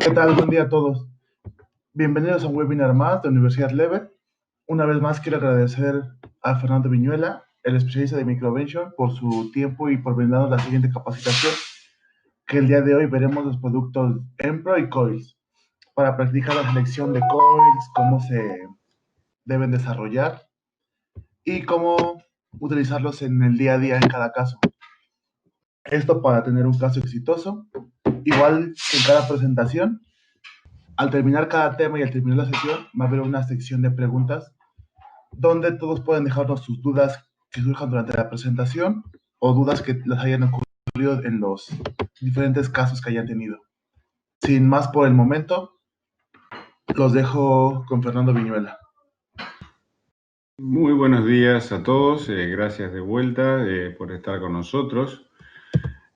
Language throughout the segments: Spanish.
¿Qué tal? Buen día a todos. Bienvenidos a un webinar más de Universidad Level. Una vez más quiero agradecer a Fernando Viñuela, el especialista de Microvention, por su tiempo y por brindarnos la siguiente capacitación, que el día de hoy veremos los productos Empro y Coils, para practicar la selección de Coils, cómo se deben desarrollar y cómo utilizarlos en el día a día en cada caso. Esto para tener un caso exitoso. Igual que en cada presentación, al terminar cada tema y al terminar la sesión, va a haber una sección de preguntas donde todos pueden dejarnos sus dudas que surjan durante la presentación o dudas que les hayan ocurrido en los diferentes casos que hayan tenido. Sin más por el momento, los dejo con Fernando Viñuela. Muy buenos días a todos, gracias de vuelta por estar con nosotros.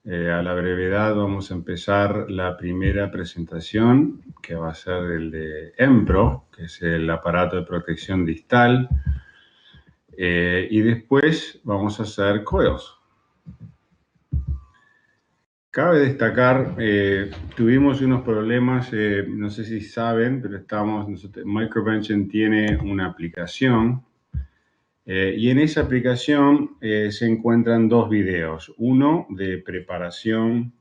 A la brevedad vamos a empezar la primera presentación, que va a ser el de Empro, que es el aparato de protección distal, y después vamos a hacer Coils. Cabe destacar, tuvimos unos problemas, no sé si saben, pero Microvention tiene una aplicación. Y en esa aplicación se encuentran dos videos, uno de preparación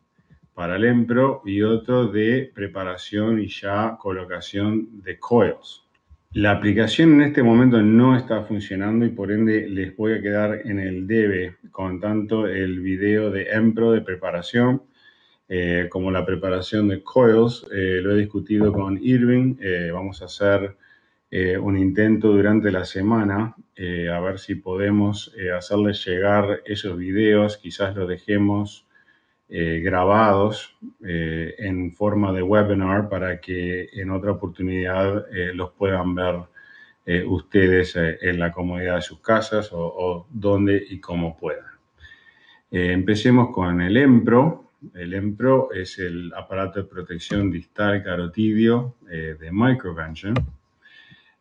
para el Empro y otro de preparación y ya colocación de coils. La aplicación en este momento no está funcionando y por ende les voy a quedar en el debe con tanto el video de Empro de preparación como la preparación de coils. Lo he discutido con Irving, vamos a hacer un intento durante la semana, a ver si podemos hacerles llegar esos videos, quizás los dejemos grabados en forma de webinar para que en otra oportunidad los puedan ver ustedes en la comodidad de sus casas o donde y como puedan. Empecemos con el Empro. El Empro es el aparato de protección distal carotidio de Microvention.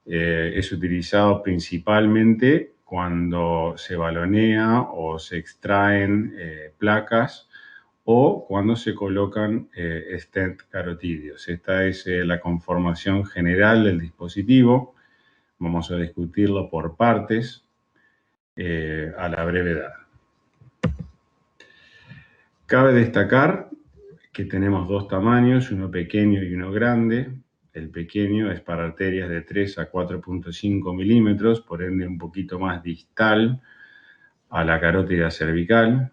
Es utilizado principalmente cuando se balonea o se extraen placas o cuando se colocan stent carotidios. Esta es la conformación general del dispositivo. Vamos a discutirlo por partes a la brevedad. Cabe destacar que tenemos dos tamaños, uno pequeño y uno grande. El pequeño es para arterias de 3 a 4.5 milímetros, por ende un poquito más distal a la carótida cervical.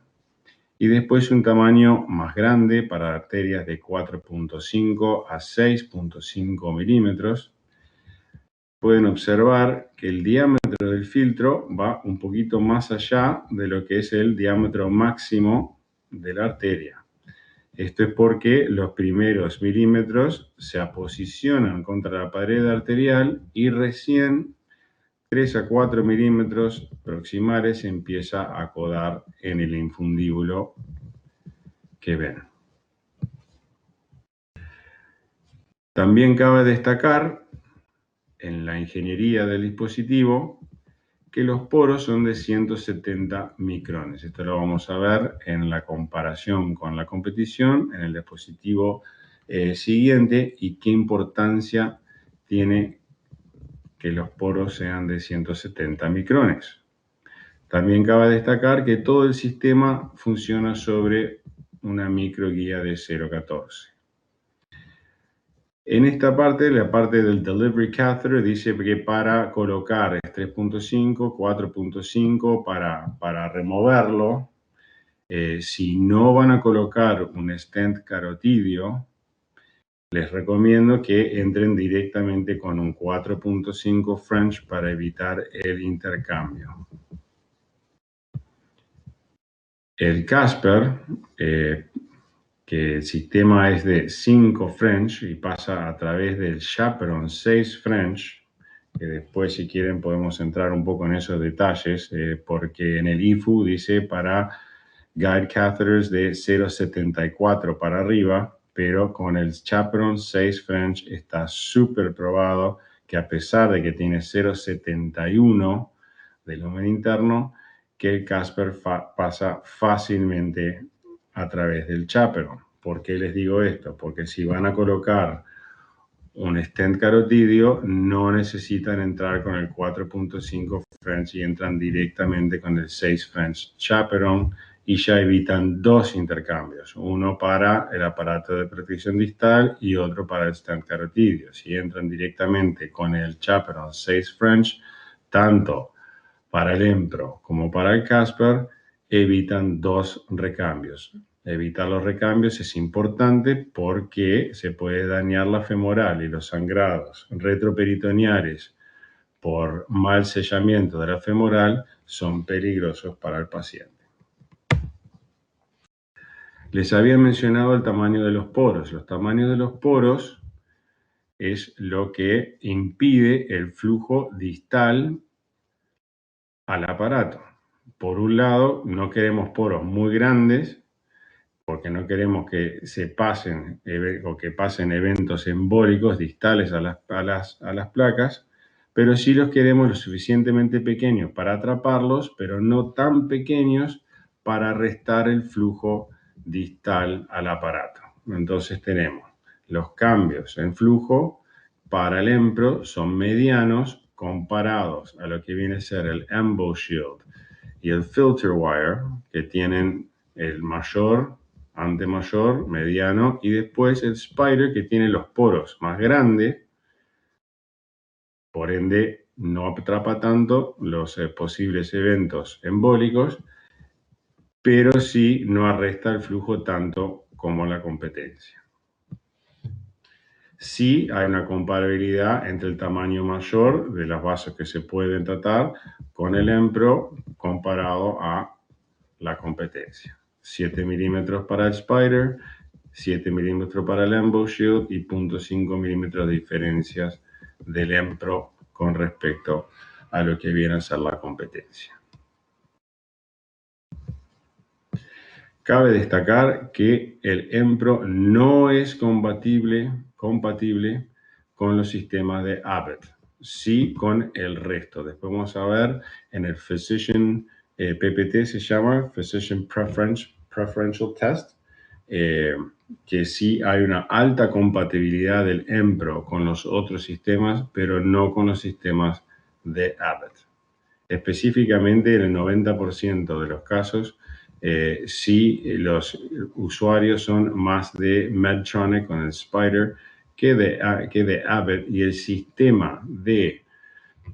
Y después un tamaño más grande para arterias de 4.5 a 6.5 milímetros. Pueden observar que el diámetro del filtro va un poquito más allá de lo que es el diámetro máximo de la arteria. Esto es porque los primeros milímetros se aposicionan contra la pared arterial y recién 3 a 4 milímetros proximales se empieza a acodar en el infundíbulo que ven. También cabe destacar en la ingeniería del dispositivo que los poros son de 170 micrones. Esto lo vamos a ver en la comparación con la competición en el dispositivo siguiente y qué importancia tiene que los poros sean de 170 micrones. También cabe destacar que todo el sistema funciona sobre una microguía de 0.14. En esta parte, la parte del delivery catheter, dice que para colocar es 3.5, 4.5 para removerlo. Si no van a colocar un stent carotidio, les recomiendo que entren directamente con un 4.5 French para evitar el intercambio. El Casper, que el sistema es de 5 French y pasa a través del Chaperon 6 French, que después si quieren podemos entrar un poco en esos detalles, porque en el IFU dice para guide catheters de 0.74 para arriba, pero con el Chaperon 6 French está súper probado que a pesar de que tiene 0.71 de lumen interno, que el Casper pasa fácilmente a través del Chaperon. ¿Por qué les digo esto? Porque si van a colocar un stent carotidio, no necesitan entrar con el 4.5 French y entran directamente con el 6 French Chaperon y ya evitan dos intercambios, uno para el aparato de protección distal y otro para el stent carotidio. Si entran directamente con el Chaperon 6 French, tanto para el Empro como para el Casper, evitan dos recambios. Evitar los recambios es importante porque se puede dañar la femoral y los sangrados retroperitoneales por mal sellamiento de la femoral son peligrosos para el paciente. Les había mencionado el tamaño de los poros. Los tamaños de los poros es lo que impide el flujo distal al aparato. Por un lado, no queremos poros muy grandes porque no queremos que se pasen o que pasen eventos embólicos distales a las placas, pero sí los queremos lo suficientemente pequeños para atraparlos, pero no tan pequeños para restar el flujo distal al aparato. Entonces tenemos los cambios en flujo para el Empro son medianos comparados a lo que viene a ser el Embo Shield y el Filter Wire, que tienen el mayor, antemayor, mediano y después el Spider, que tiene los poros más grandes, por ende no atrapa tanto los posibles eventos embólicos, pero sí no arresta el flujo tanto como la competencia. Sí hay una comparabilidad entre el tamaño mayor de los vasos que se pueden tratar con el Empro comparado a la competencia. 7 milímetros para el Spider, 7 milímetros para el Embo Shield y 0.5 milímetros de diferencias del Empro con respecto a lo que viene a ser la competencia. Cabe destacar que el Empro no es compatible con los sistemas de Abbott, sí con el resto. Después vamos a ver en el Physician PPT, se llama Physician Preferential Test, que sí hay una alta compatibilidad del Empro con los otros sistemas, pero no con los sistemas de Abbott. Específicamente en el 90% de los casos, sí los usuarios son más de Medtronic con el Spider que de Abbott, y el sistema de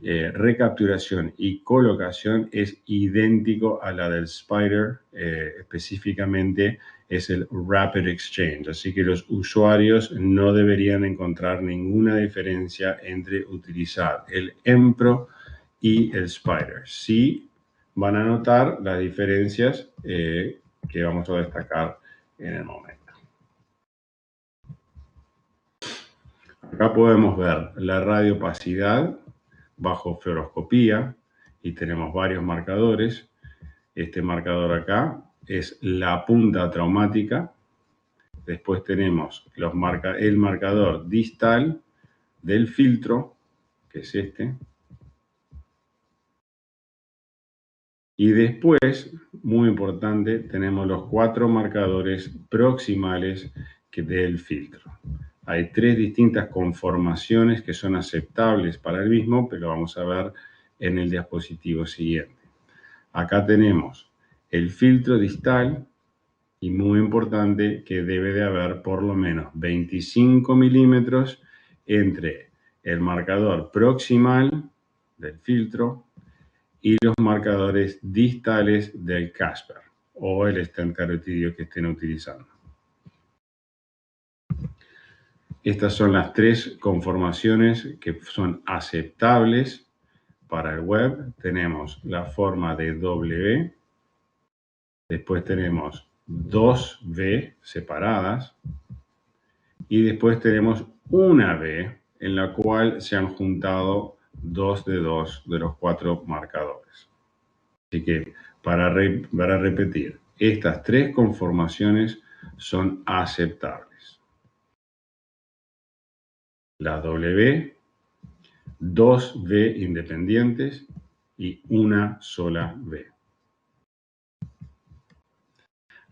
recapturación y colocación es idéntico a la del Spider, específicamente es el Rapid Exchange, así que los usuarios no deberían encontrar ninguna diferencia entre utilizar el Empro y el Spider. Sí van a notar las diferencias que vamos a destacar en el momento. Acá podemos ver la radiopacidad bajo fluoroscopía y tenemos varios marcadores. Este marcador acá es la punta traumática. Después tenemos el marcador distal del filtro, que es este. Y después, muy importante, tenemos los 4 marcadores proximales del filtro. Hay 3 distintas conformaciones que son aceptables para el mismo, pero vamos a ver en el diapositivo siguiente. Acá tenemos el filtro distal y muy importante que debe de haber por lo menos 25 milímetros entre el marcador proximal del filtro y los marcadores distales del Casper o el stent carotidio que estén utilizando. Estas son las 3 conformaciones que son aceptables para el web. Tenemos la forma de W, después tenemos 2V separadas y después tenemos una V en la cual se han juntado 2 de los 4 marcadores. Así que para repetir, estas 3 conformaciones son aceptables. La W, 2 V independientes y una sola V.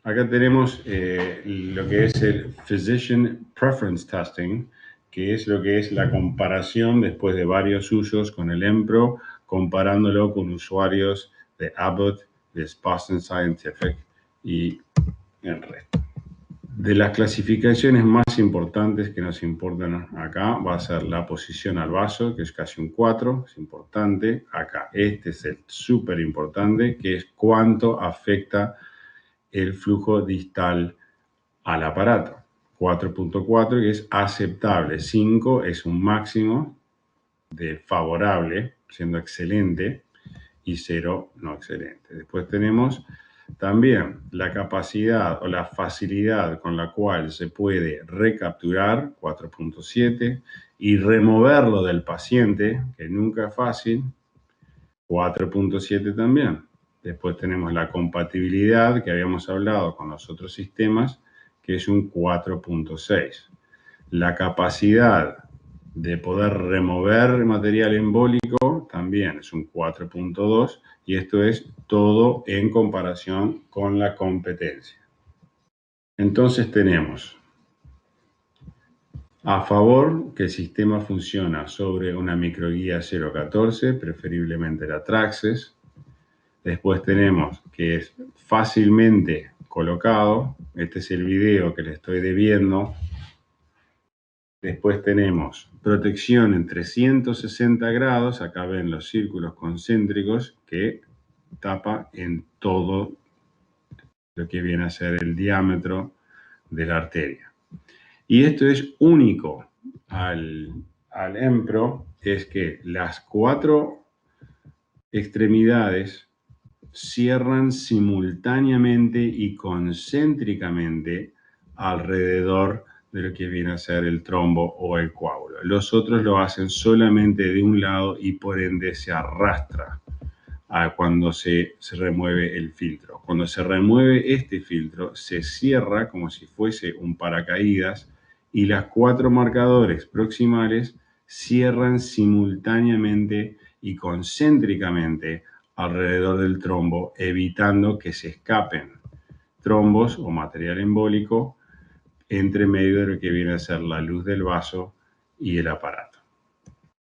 Acá tenemos lo que es el Physician Preference Testing, que es lo que es la comparación después de varios usos con el Empro, comparándolo con usuarios de Abbott, de Boston Scientific y el resto. De las clasificaciones más importantes que nos importan acá va a ser la posición al vaso, que es casi un 4, es importante. Acá, este es el súper importante, que es cuánto afecta el flujo distal al aparato. 4.4 que es aceptable, 5 es un máximo de favorable, siendo excelente, y 0 no excelente. Después tenemos también la capacidad o la facilidad con la cual se puede recapturar, 4.7, y removerlo del paciente, que nunca es fácil, 4.7 también. Después tenemos la compatibilidad que habíamos hablado con los otros sistemas, que es un 4.6. La capacidad de poder remover material embólico también es un 4.2 y esto es todo en comparación con la competencia. Entonces tenemos a favor que el sistema funciona sobre una microguía 014, preferiblemente la Traxxas. Después tenemos que es fácilmente colocado. Este es el video que le estoy debiendo. Después tenemos protección en 360 grados. Acá ven los círculos concéntricos que tapa en todo lo que viene a ser el diámetro de la arteria. Y esto es único al Empro, es que las 4 extremidades cierran simultáneamente y concéntricamente alrededor de lo que viene a ser el trombo o el coágulo. Los otros lo hacen solamente de un lado y por ende se arrastra cuando se remueve el filtro. Cuando se remueve este filtro, se cierra como si fuese un paracaídas y las 4 marcadores proximales cierran simultáneamente y concéntricamente alrededor del trombo, evitando que se escapen trombos o material embólico entre medio de lo que viene a ser la luz del vaso y el aparato.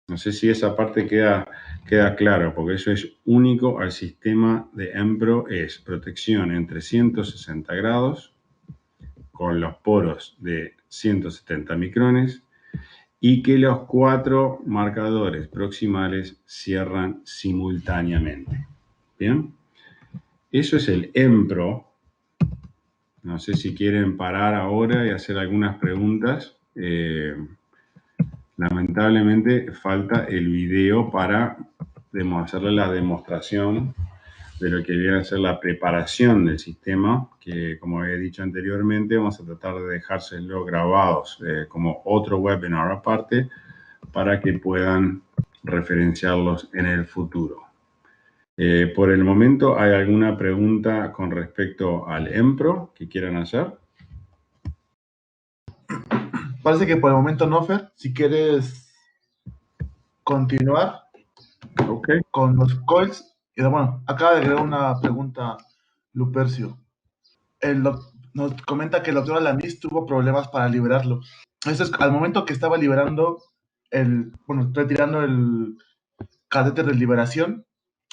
No sé si esa parte queda claro, porque eso es único al sistema de Empro, es protección en 360 grados con los poros de 170 micrones y que los 4 marcadores proximales cierran simultáneamente. ¿Bien? Eso es el Empro. No sé si quieren parar ahora y hacer algunas preguntas. Lamentablemente falta el video para hacerle la demostración de lo que viene a ser la preparación del sistema, que como había dicho anteriormente, vamos a tratar de dejárselos grabados como otro webinar aparte para que puedan referenciarlos en el futuro. Por el momento, ¿hay alguna pregunta con respecto al Empro que quieran hacer? Parece que por el momento no, Fer. Si quieres continuar con los coils. Y bueno, acaba de agregar una pregunta Lupercio. Nos comenta que el doctor Alanis tuvo problemas para liberarlo. Eso es al momento que estaba liberando retirando el catéter de liberación.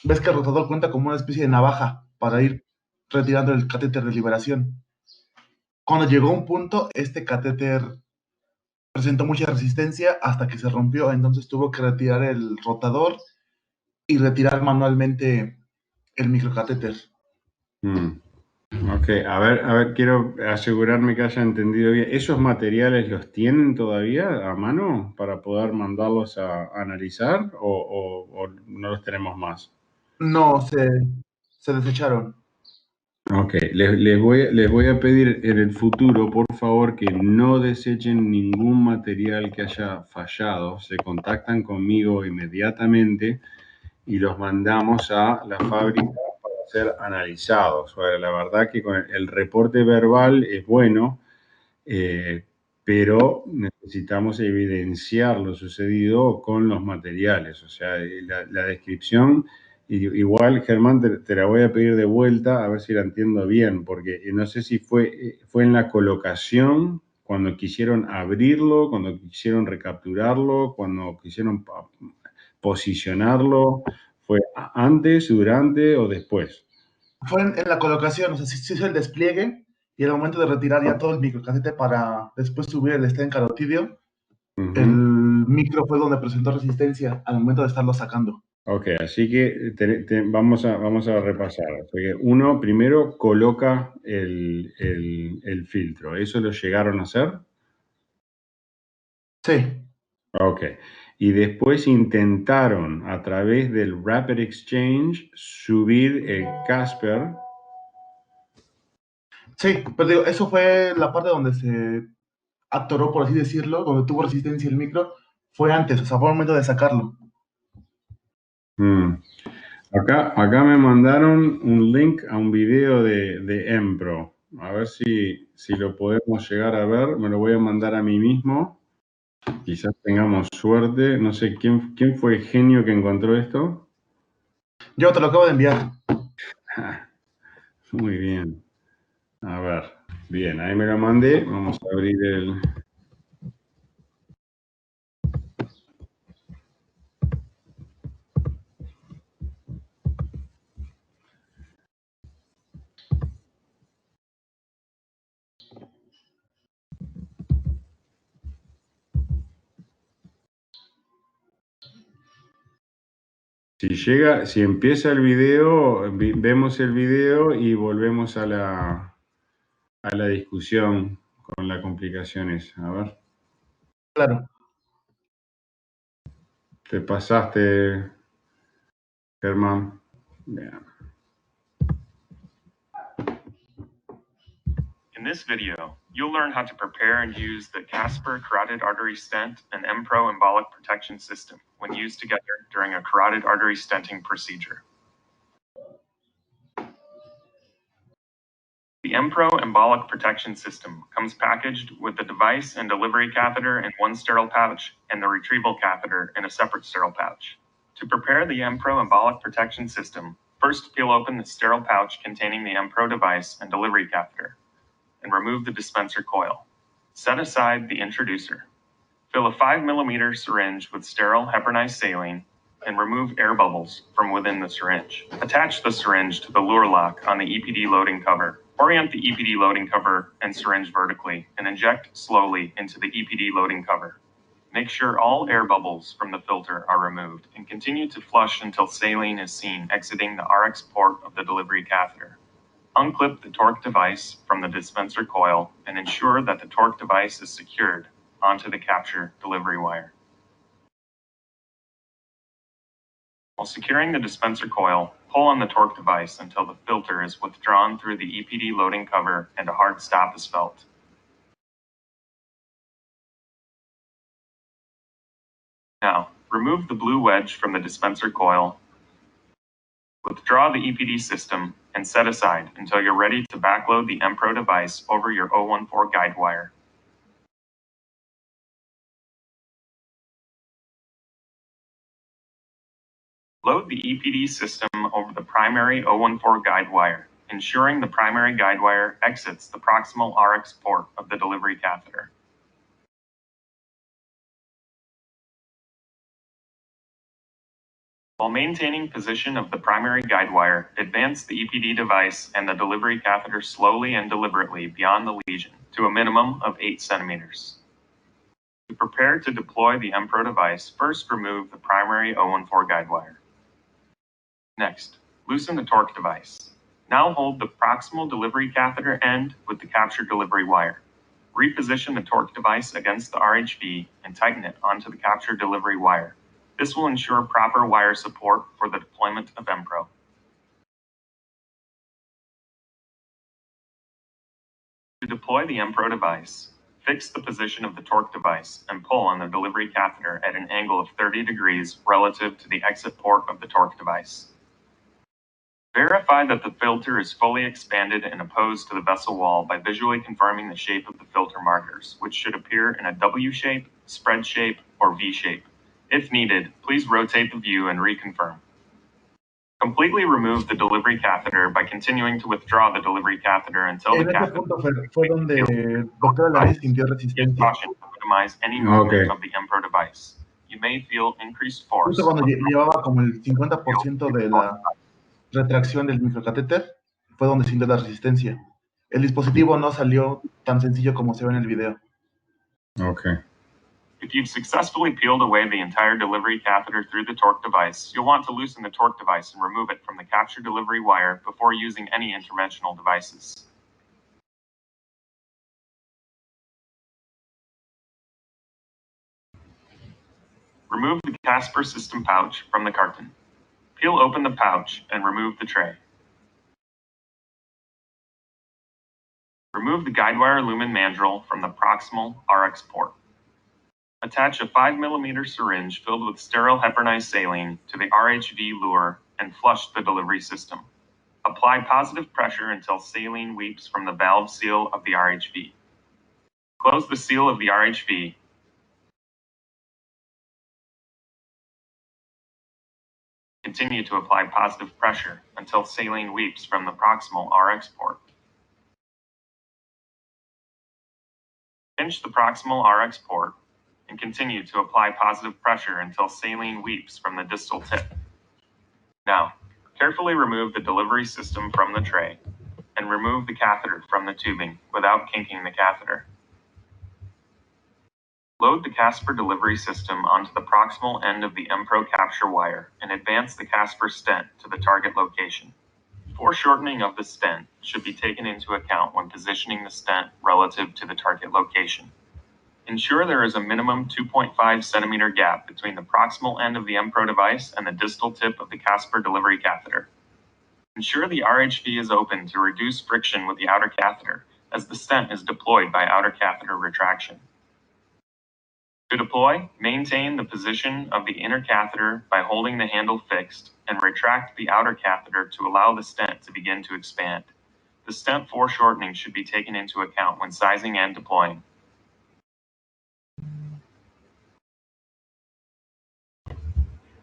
Ves que el rotador cuenta como una especie de navaja para ir retirando el catéter de liberación. Cuando llegó a un punto, este catéter presentó mucha resistencia hasta que se rompió, entonces tuvo que retirar el rotador y retirar manualmente el microcatéter. Ok, a ver, quiero asegurarme que haya entendido bien. ¿Esos materiales los tienen todavía a mano para poder mandarlos a analizar o no los tenemos más? No, se desecharon. Ok, les voy a pedir en el futuro, por favor, que no desechen ningún material que haya fallado. Se contactan conmigo inmediatamente y los mandamos a la fábrica para ser analizados. La verdad que con el reporte verbal es bueno, pero necesitamos evidenciar lo sucedido con los materiales. O sea, la descripción Igual, Germán, te la voy a pedir de vuelta a ver si la entiendo bien, porque no sé si fue en la colocación, cuando quisieron abrirlo, cuando quisieron recapturarlo, cuando quisieron posicionarlo. ¿Fue antes, durante o después? Fue en la colocación, o sea, se hizo el despliegue y el momento de retirar ya todo el microcasete para después subir el stent carotidio, el micro fue donde presentó resistencia al momento de estarlo sacando. Ok, así que vamos a repasar. Porque uno primero coloca el filtro. ¿Eso lo llegaron a hacer? Sí. Ok. Y después intentaron a través del Rapid Exchange subir el Casper. Sí, pero digo, eso fue la parte donde se atoró, por así decirlo, donde tuvo resistencia el micro, fue antes, o sea, fue el momento de sacarlo. Acá me mandaron un link a un video de Empro. A ver si lo podemos llegar a ver. Me lo voy a mandar a mí mismo. Quizás tengamos suerte. No sé, ¿quién fue el genio que encontró esto? Yo te lo acabo de enviar. Muy bien. A ver. Bien, ahí me lo mandé. Vamos a abrir el... Si empieza el video, vemos el video y volvemos a la discusión con las complicaciones. A ver. Claro. Te pasaste, Germán. Bien. In this video, you'll learn how to prepare and use the Casper Carotid Artery Stent and Empro Embolic Protection System when used together during a carotid artery stenting procedure. The Empro Embolic Protection System comes packaged with the device and delivery catheter in one sterile pouch and the retrieval catheter in a separate sterile pouch. To prepare the Empro Embolic Protection System, first peel open the sterile pouch containing the Empro device and delivery catheter, and remove the dispenser coil. Set aside the introducer. Fill a 5mm syringe with sterile heparinized saline and remove air bubbles from within the syringe. Attach the syringe to the lure lock on the EPD loading cover. Orient the EPD loading cover and syringe vertically and inject slowly into the EPD loading cover. Make sure all air bubbles from the filter are removed and continue to flush until saline is seen exiting the RX port of the delivery catheter. Unclip the torque device from the dispenser coil and ensure that the torque device is secured onto the capture delivery wire. While securing the dispenser coil, pull on the torque device until the filter is withdrawn through the EPD loading cover and a hard stop is felt. Now, remove the blue wedge from the dispenser coil. Withdraw the EPD system and set aside until you're ready to backload the Empro device over your 014 guide wire. Load the EPD system over the primary 014 guide wire, ensuring the primary guide wire exits the proximal RX port of the delivery catheter. While maintaining position of the primary guide wire, advance the EPD device and the delivery catheter slowly and deliberately beyond the lesion to a minimum of 8 centimeters. To prepare to deploy the Empro device, first remove the primary 014 guide wire. Next, loosen the torque device. Now hold the proximal delivery catheter end with the capture delivery wire. Reposition the torque device against the RHV and tighten it onto the capture delivery wire. This will ensure proper wire support for the deployment of Empro. To deploy the Empro device, fix the position of the torque device and pull on the delivery catheter at an angle of 30 degrees relative to the exit port of the torque device. Verify that the filter is fully expanded and opposed to the vessel wall by visually confirming the shape of the filter markers, which should appear in a W shape, spread shape, or V shape. If needed, please rotate the view and reconfirm. Completely remove the delivery catheter by continuing to withdraw the delivery catheter until the En este catheter punto fue donde doctora Laris sintió Use resistencia. caution to minimize any movement of the Empro device. You may feel increased force. Justo cuando llevaba como el 50% de la retracción del microcatéter, fue donde sintió la resistencia. El dispositivo no salió tan sencillo como se ve en el video. Okay. If you've successfully peeled away the entire delivery catheter through the torque device, you'll want to loosen the torque device and remove it from the capture delivery wire before using any interventional devices. Remove the Casper system pouch from the carton. Peel open the pouch and remove the tray. Remove the guidewire lumen mandrel from the proximal RX port. Attach a 5mm syringe filled with sterile heparinized saline to the RHV lure and flush the delivery system. Apply positive pressure until saline weeps from the valve seal of the RHV. Close the seal of the RHV. Continue to apply positive pressure until saline weeps from the proximal RX port. Pinch the proximal RX port and continue to apply positive pressure until saline weeps from the distal tip. Now, carefully remove the delivery system from the tray and remove the catheter from the tubing without kinking the catheter. Load the Casper delivery system onto the proximal end of the Empro capture wire and advance the Casper stent to the target location. Foreshortening of the stent should be taken into account when positioning the stent relative to the target location. Ensure there is a minimum 2.5 centimeter gap between the proximal end of the Empro device and the distal tip of the Casper delivery catheter. Ensure the RHV is open to reduce friction with the outer catheter, as the stent is deployed by outer catheter retraction. To deploy, maintain the position of the inner catheter by holding the handle fixed and retract the outer catheter to allow the stent to begin to expand. The stent foreshortening should be taken into account when sizing and deploying.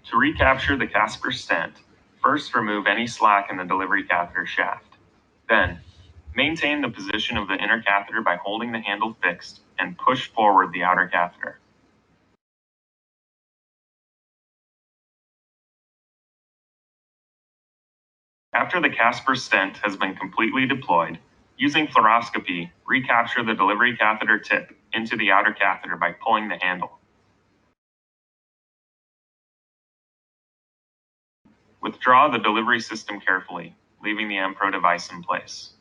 To recapture the Casper stent, first remove any slack in the delivery catheter shaft. Then, maintain the position of the inner catheter by holding the handle fixed and push forward the outer catheter. After the Casper stent has been completely deployed, using fluoroscopy, recapture the delivery catheter tip into the outer catheter by pulling the handle. Withdraw the delivery system carefully, leaving the Empro device in place.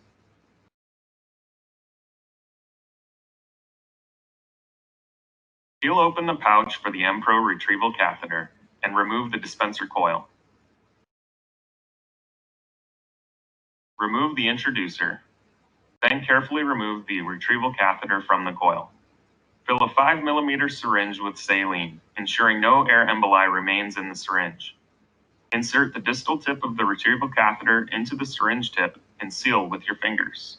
Peel open the pouch for the Empro retrieval catheter and remove the dispenser coil. Remove the introducer, then carefully remove the retrieval catheter from the coil. Fill a 5mm syringe with saline, ensuring no air emboli remains in the syringe. Insert the distal tip of the retrieval catheter into the syringe tip and seal with your fingers.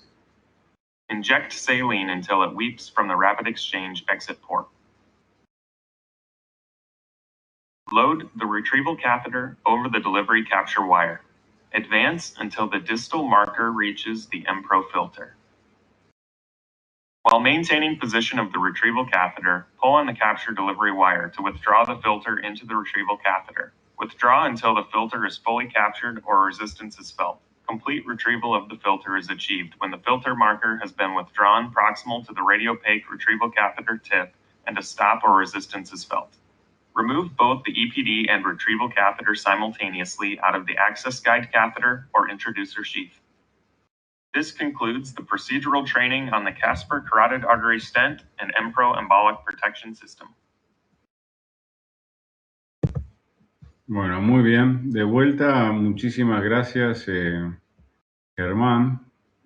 Inject saline until it weeps from the rapid exchange exit port. Load the retrieval catheter over the delivery capture wire. Advance until the distal marker reaches the Empro filter. While maintaining position of the retrieval catheter, pull on the capture delivery wire to withdraw the filter into the retrieval catheter. Withdraw until the filter is fully captured or resistance is felt. Complete retrieval of the filter is achieved when the filter marker has been withdrawn proximal to the radiopaque retrieval catheter tip and a stop or resistance is felt. Remove both the EPD and retrieval catheter simultaneously out of the access guide catheter or introducer sheath. This concludes the procedural training on the Casper carotid artery stent and Empro embolic protection system. Bueno, muy bien. De vuelta, muchísimas gracias, Germán.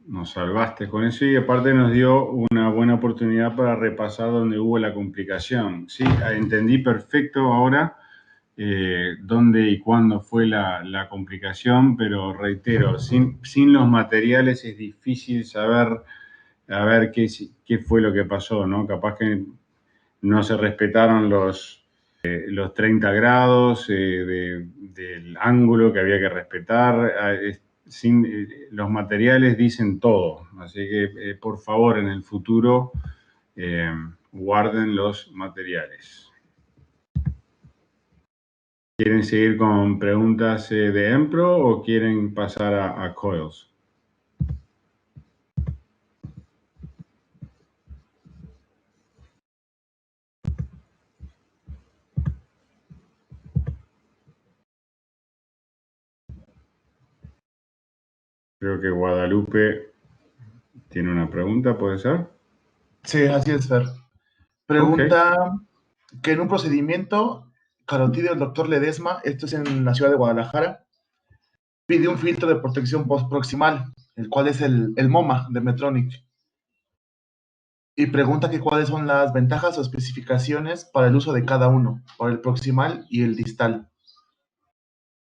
Nos salvaste con eso y aparte nos dio una buena oportunidad para repasar dónde hubo la complicación. Sí, entendí perfecto ahora dónde y cuándo fue la complicación, pero reitero, sin los materiales es difícil saber a ver qué fue lo que pasó, ¿no? Capaz que no se respetaron los los 30 grados del ángulo que había que respetar. Los materiales dicen todo. Así que, por favor, en el futuro, guarden los materiales. ¿Quieren seguir con preguntas de Empro o quieren pasar a Coils? Creo que Guadalupe tiene una pregunta, ¿puede ser? Sí, así es, Fer. Pregunta que en un procedimiento carotídeo el doctor Ledesma, esto es en la ciudad de Guadalajara, pide un filtro de protección postproximal, el cual es el MoMA de Medtronic, y pregunta que cuáles son las ventajas o especificaciones para el uso de cada uno, para el proximal y el distal.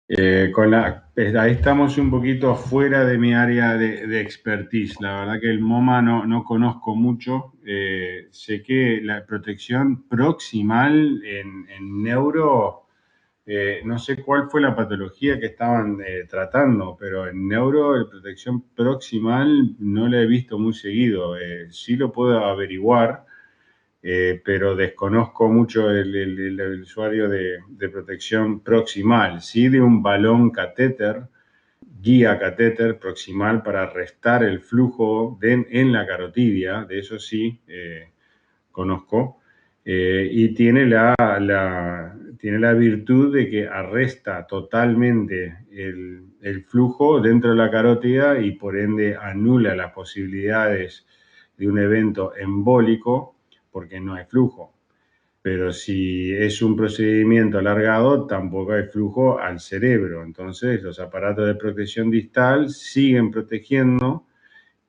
Ahí estamos un poquito fuera de mi área de expertise. La verdad que el MoMA no conozco mucho. Sé que la protección proximal en neuro, no sé cuál fue la patología que estaban tratando, pero en neuro la protección proximal no la he visto muy seguido. Sí lo puedo averiguar. Pero desconozco mucho el usuario de protección proximal, sí de un balón catéter, guía catéter proximal para restar el flujo en la carotidia, de eso sí conozco, y tiene tiene la virtud de que arresta totalmente el flujo dentro de la carótida y por ende anula las posibilidades de un evento embólico porque no hay flujo. Pero si es un procedimiento alargado, tampoco hay flujo al cerebro. Entonces, los aparatos de protección distal siguen protegiendo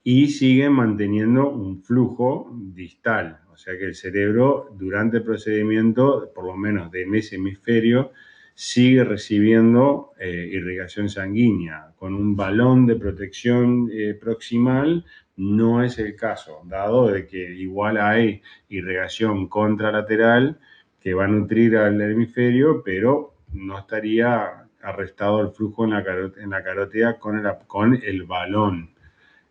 y siguen manteniendo un flujo distal. O sea que el cerebro, durante el procedimiento, por lo menos en ese hemisferio, sigue recibiendo irrigación sanguínea. Con un balón de protección proximal no es el caso, dado de que igual hay irrigación contralateral que va a nutrir al hemisferio, pero no estaría arrestado el flujo en la carótida con el balón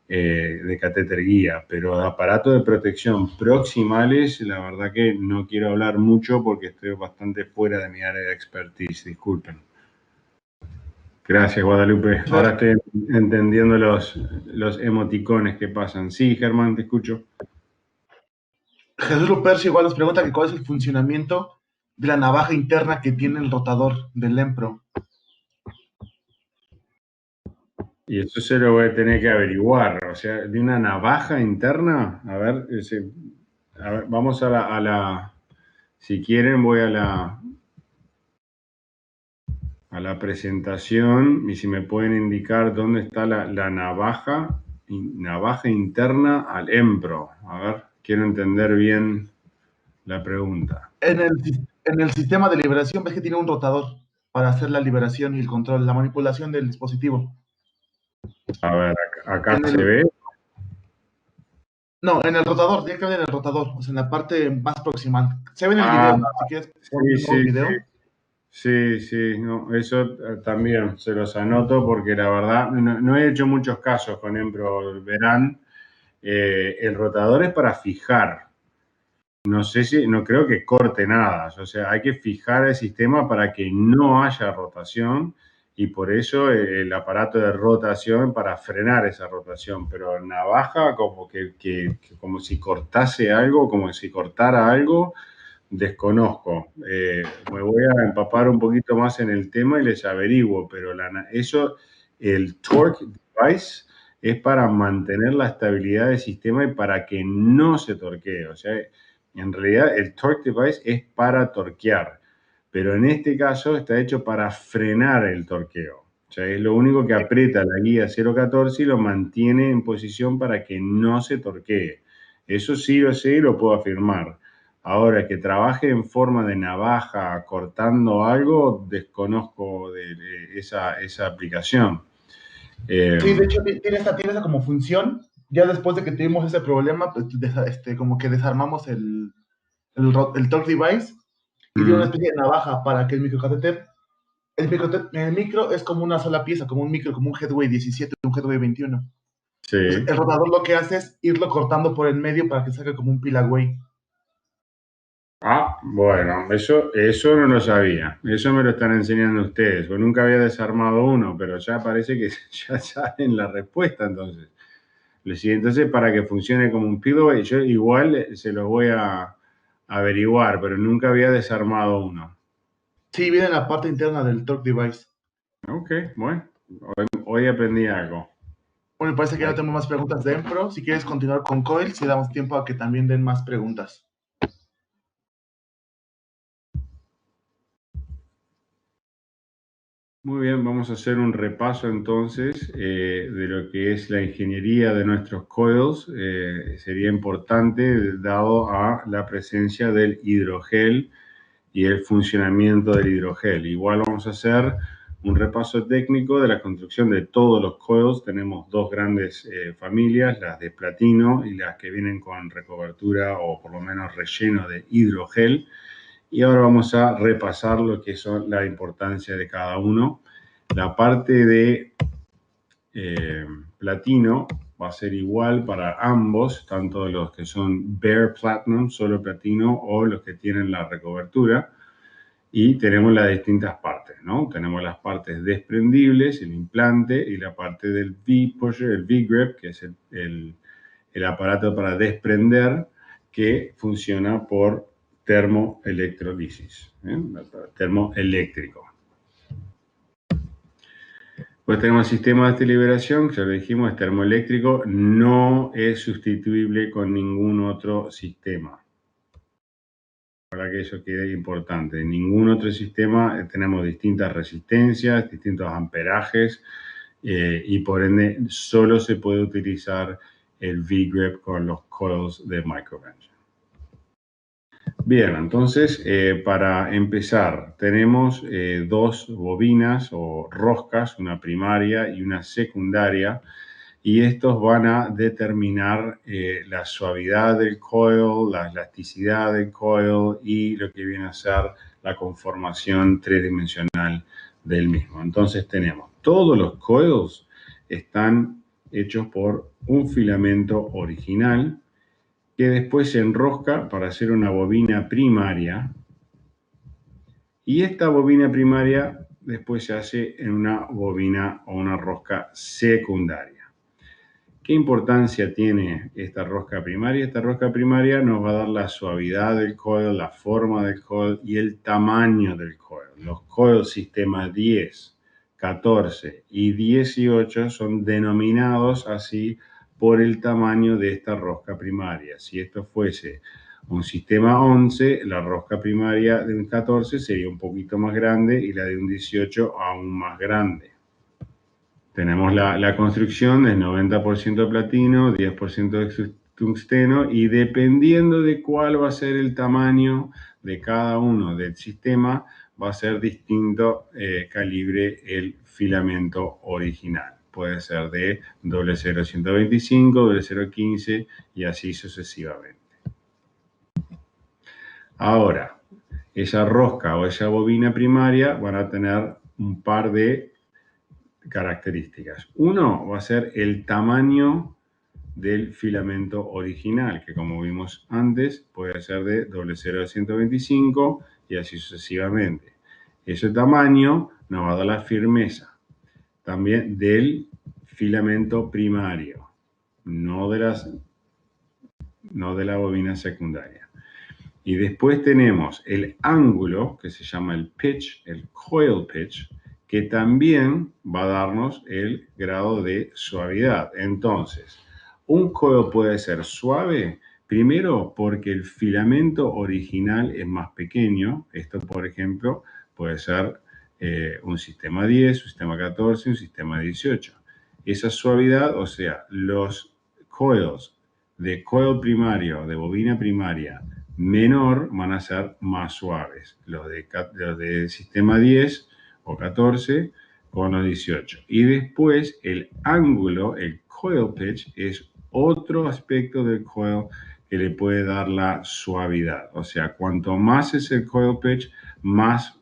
de catéter guía, pero de aparatos de protección proximales, la verdad que no quiero hablar mucho porque estoy bastante fuera de mi área de expertise, disculpen. Gracias, Guadalupe. Ahora estoy entendiendo los emoticones que pasan. Sí, Germán, te escucho. Jesús Lupercio igual nos pregunta que cuál es el funcionamiento de la navaja interna que tiene el rotador del Empro. Y eso se lo voy a tener que averiguar. O sea, de una navaja interna. A ver, vamos a la. Si quieren, voy a la presentación y si me pueden indicar dónde está la navaja interna al Empro. A ver, quiero entender bien la pregunta. En el sistema de liberación ves que tiene un rotador para hacer la liberación y el control, la manipulación del dispositivo. A ver, acá se ve. No, en el rotador, directamente en el rotador, o sea, en la parte más proximal. Se ve en el video, si quieres poner un video. Sí, no, eso también se los anoto porque la verdad no he hecho muchos casos con Empro, verán. El rotador es para fijar. No creo que corte nada. O sea, hay que fijar el sistema para que no haya rotación y por eso el aparato de rotación para frenar esa rotación. Pero navaja como como si cortase algo, como si cortara algo, desconozco. Me voy a empapar un poquito más en el tema y les averiguo, pero el torque device es para mantener la estabilidad del sistema y para que no se torquee. O sea, en realidad el torque device es para torquear, pero en este caso está hecho para frenar el torqueo. O sea, es lo único que aprieta la guía 014 y lo mantiene en posición para que no se torquee. Eso sí lo sé y lo puedo afirmar. Ahora, que trabaje en forma de navaja cortando algo, desconozco de esa aplicación. Sí, de hecho tiene esa como función. Ya después de que tuvimos ese problema, pues, como que desarmamos el torque device y tiene una especie de navaja para que el microcatéter, el micro es como una sola pieza, como un micro, como un Headway 17, un Headway 21. Sí. Entonces, el rotador lo que hace es irlo cortando por el medio para que salga como un Pilaway. Ah, bueno, eso no lo sabía. Eso me lo están enseñando ustedes. Yo nunca había desarmado uno, pero ya parece que ya saben la respuesta entonces. Entonces, para que funcione como un Pilaway, yo igual se los voy a averiguar, pero nunca había desarmado uno. Sí, viene en la parte interna del torque device. Ok, bueno, hoy aprendí algo. Bueno, me parece que ya no tenemos más preguntas de Empro. Si quieres continuar con Coil, si damos tiempo a que también den más preguntas. Muy bien, vamos a hacer un repaso entonces de lo que es la ingeniería de nuestros coils. Sería importante dado a la presencia del hidrogel y el funcionamiento del hidrogel. Igual vamos a hacer un repaso técnico de la construcción de todos los coils. Tenemos dos grandes familias, las de platino y las que vienen con recobertura o por lo menos relleno de hidrogel. Y ahora vamos a repasar lo que son la importancia de cada uno. La parte de platino va a ser igual para ambos, tanto los que son bare platinum, solo platino, o los que tienen la recobertura. Y tenemos las distintas partes, ¿no? Tenemos las partes desprendibles, el implante, y la parte del V-pusher, el V-grip, que es el aparato para desprender, que funciona por termoelectrolisis, termoeléctrico. Pues tenemos el sistema de liberación, que ya lo dijimos, es termoeléctrico, no es sustituible con ningún otro sistema. Para que eso quede importante. En ningún otro sistema tenemos distintas resistencias, distintos amperajes y por ende solo se puede utilizar el V-grip con los coils de Microbench. Bien, entonces para empezar tenemos dos bobinas o roscas, una primaria y una secundaria, y estos van a determinar la suavidad del coil, la elasticidad del coil y lo que viene a ser la conformación tridimensional del mismo. Entonces tenemos todos los coils están hechos por un filamento original que después se enrosca para hacer una bobina primaria, y esta bobina primaria después se hace en una bobina o una rosca secundaria. ¿Qué importancia tiene esta rosca primaria? Esta rosca primaria nos va a dar la suavidad del coil, la forma del coil y el tamaño del coil. Los coils sistema 10, 14 y 18 son denominados así por el tamaño de esta rosca primaria. Si esto fuese un sistema 11, la rosca primaria de un 14 sería un poquito más grande y la de un 18 aún más grande. Tenemos la construcción del 90% platino, 10% de tungsteno, y dependiendo de cuál va a ser el tamaño de cada uno del sistema, va a ser distinto calibre el filamento original. Puede ser de 00125, 015 y así sucesivamente. Ahora, esa rosca o esa bobina primaria van a tener un par de características. Uno va a ser el tamaño del filamento original, que como vimos antes puede ser de 00125 y así sucesivamente. Ese tamaño nos va a dar la firmeza también del filamento primario, no de la bobina secundaria. Y después tenemos el ángulo, que se llama el pitch, el coil pitch, que también va a darnos el grado de suavidad. Entonces, un coil puede ser suave, primero porque el filamento original es más pequeño. Esto, por ejemplo, puede ser un sistema 10, un sistema 14, un sistema 18. Esa suavidad, o sea, los coils de coil primario, de bobina primaria, menor, van a ser más suaves. Los de sistema 10 o 14 con los 18. Y después el ángulo, el coil pitch, es otro aspecto del coil que le puede dar la suavidad. O sea, cuanto más es el coil pitch, más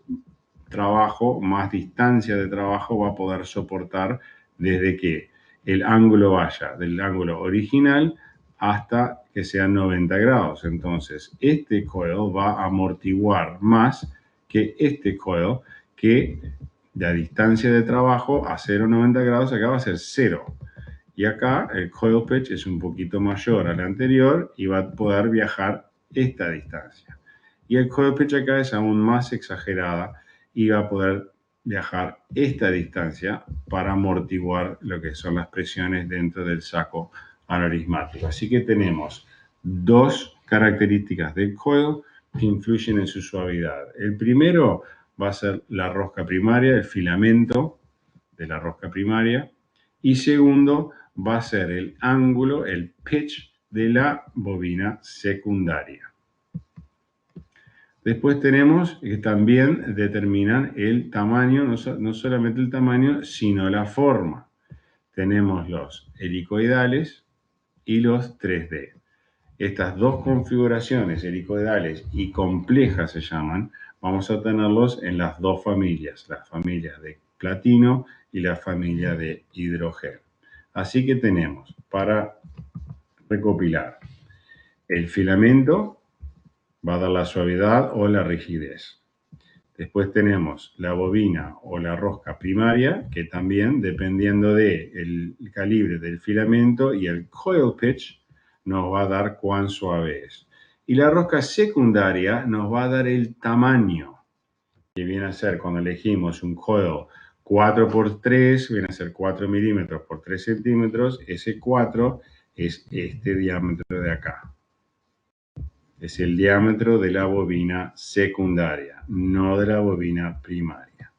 trabajo, más distancia de trabajo va a poder soportar desde que el ángulo vaya del ángulo original hasta que sean 90 grados. Entonces, este coil va a amortiguar más que este coil, que la distancia de trabajo a 0,90 grados acá va a ser 0. Y acá el coil pitch es un poquito mayor al anterior y va a poder viajar esta distancia. Y el coil pitch acá es aún más exagerada y va a poder viajar esta distancia para amortiguar lo que son las presiones dentro del saco aneurismático. Así que tenemos dos características del coil que influyen en su suavidad. El primero va a ser la rosca primaria, el filamento de la rosca primaria. Y segundo va a ser el ángulo, el pitch de la bobina secundaria. Después tenemos que también determinan el tamaño, no solamente el tamaño, sino la forma. Tenemos los helicoidales y los 3D. Estas dos configuraciones, helicoidales y complejas se llaman, vamos a tenerlos en las dos familias, la familia de platino y la familia de hidrogel. Así que tenemos, para recopilar, el filamento va a dar la suavidad o la rigidez. Después tenemos la bobina o la rosca primaria, que también, dependiendo del calibre del filamento y el coil pitch, nos va a dar cuán suave es. Y la rosca secundaria nos va a dar el tamaño, que viene a ser, cuando elegimos un coil 4x3, viene a ser 4 milímetros por 3 centímetros, ese 4 es este diámetro de acá. Es el diámetro de la bobina secundaria, no de la bobina primaria.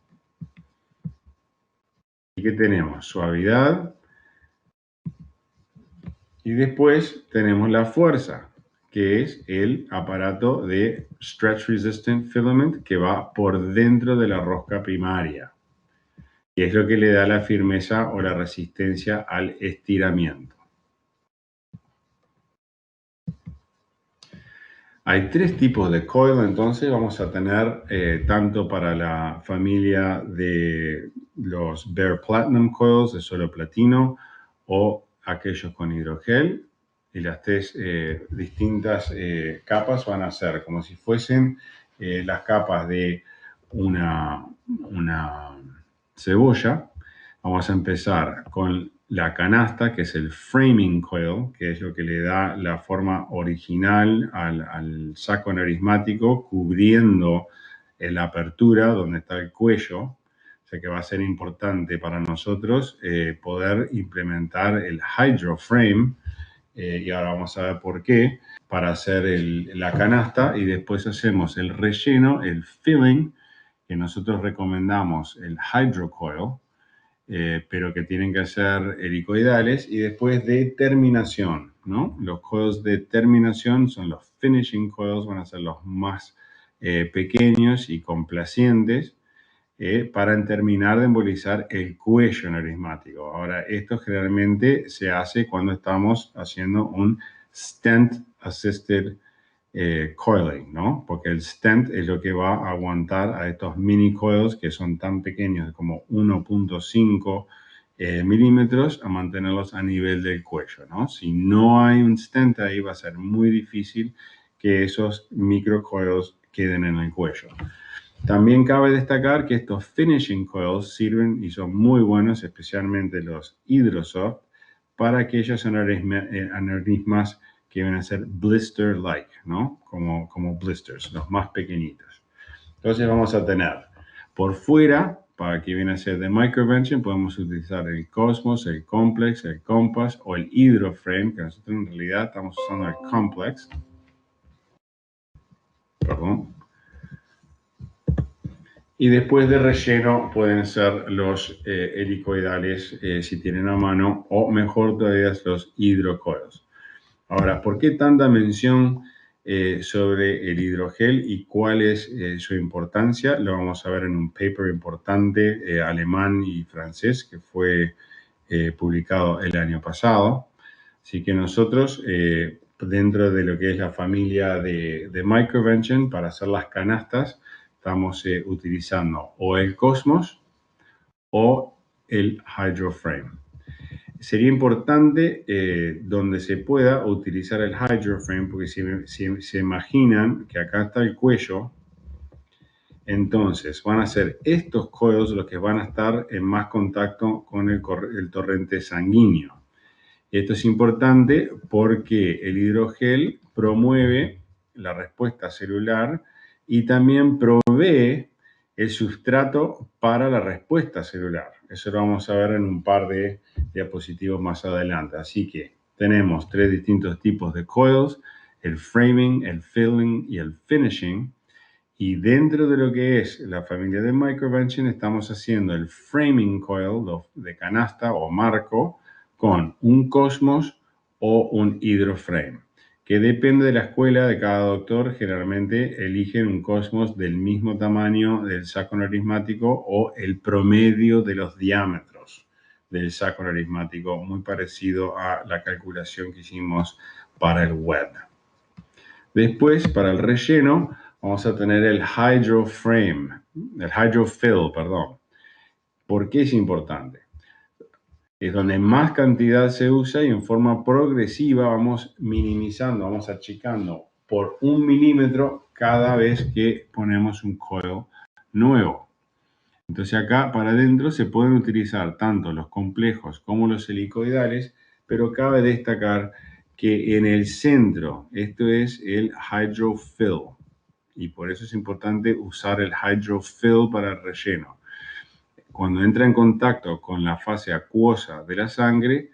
Y que tenemos suavidad y después tenemos la fuerza, que es el aparato de Stretch Resistant Filament que va por dentro de la rosca primaria, y es lo que le da la firmeza o la resistencia al estiramiento. Hay tres tipos de coil, entonces vamos a tener tanto para la familia de los Bare Platinum Coils de solo platino o aquellos con hidrogel. Y las tres distintas capas van a ser como si fuesen las capas de una cebolla. Vamos a empezar con la canasta, que es el framing coil, que es lo que le da la forma original al saco aneurismático, cubriendo la apertura donde está el cuello. O sea que va a ser importante para nosotros poder implementar el hydroframe, y ahora vamos a ver por qué, para hacer la canasta, y después hacemos el relleno, el filling, que nosotros recomendamos el hydrocoil, pero que tienen que ser helicoidales, y después de terminación, ¿no? Los coils de terminación son los finishing coils, van a ser los más pequeños y complacientes para terminar de embolizar el cuello aneurismático. Ahora, esto generalmente se hace cuando estamos haciendo un stent assisted coiling, ¿no? Porque el stent es lo que va a aguantar a estos mini coils que son tan pequeños como 1.5 milímetros, a mantenerlos a nivel del cuello, ¿no? Si no hay un stent ahí, va a ser muy difícil que esos micro coils queden en el cuello. También cabe destacar que estos finishing coils sirven y son muy buenos, especialmente los Hydrosoft, para aquellos aneurismas que van a ser blister-like, ¿no? Como blisters, los más pequeñitos. Entonces vamos a tener por fuera, para que viene a ser de microvention, podemos utilizar el Cosmos, el Complex, el Compass o el Hydroframe, que nosotros en realidad estamos usando el Complex. Perdón. Y después de relleno pueden ser los helicoidales si tienen a mano, o mejor todavía los hidrocoils. Ahora, ¿por qué tanta mención sobre el hidrogel y cuál es su importancia? Lo vamos a ver en un paper importante alemán y francés que fue publicado el año pasado. Así que nosotros dentro de lo que es la familia de Microvention, para hacer las canastas, estamos utilizando o el Cosmos o el Hydroframe. Sería importante, donde se pueda, utilizar el Hydroframe, porque si se imaginan que acá está el cuello, entonces van a ser estos coils los que van a estar en más contacto con el torrente sanguíneo. Esto es importante porque el hidrogel promueve la respuesta celular y también provee el sustrato para la respuesta celular. Eso lo vamos a ver en un par de diapositivas más adelante. Así que tenemos 3 distintos tipos de coils: el framing, el filling y el finishing. Y dentro de lo que es la familia de Microvention, estamos haciendo el framing coil de canasta o marco con un Cosmos o un Hydroframe, que depende de la escuela de cada doctor. Generalmente eligen un Cosmos del mismo tamaño del saco neurismático o el promedio de los diámetros del saco neurismático, muy parecido a la calculación que hicimos para el web. Después, para el relleno, vamos a tener el hydrofill, perdón. ¿Por qué es importante? Es donde más cantidad se usa y en forma progresiva vamos minimizando, vamos achicando por 1 milímetro cada vez que ponemos un coil nuevo. Entonces acá para adentro se pueden utilizar tanto los complejos como los helicoidales, pero cabe destacar que en el centro, esto es el hydrofill, y por eso es importante usar el hydrofill para el relleno. Cuando entra en contacto con la fase acuosa de la sangre,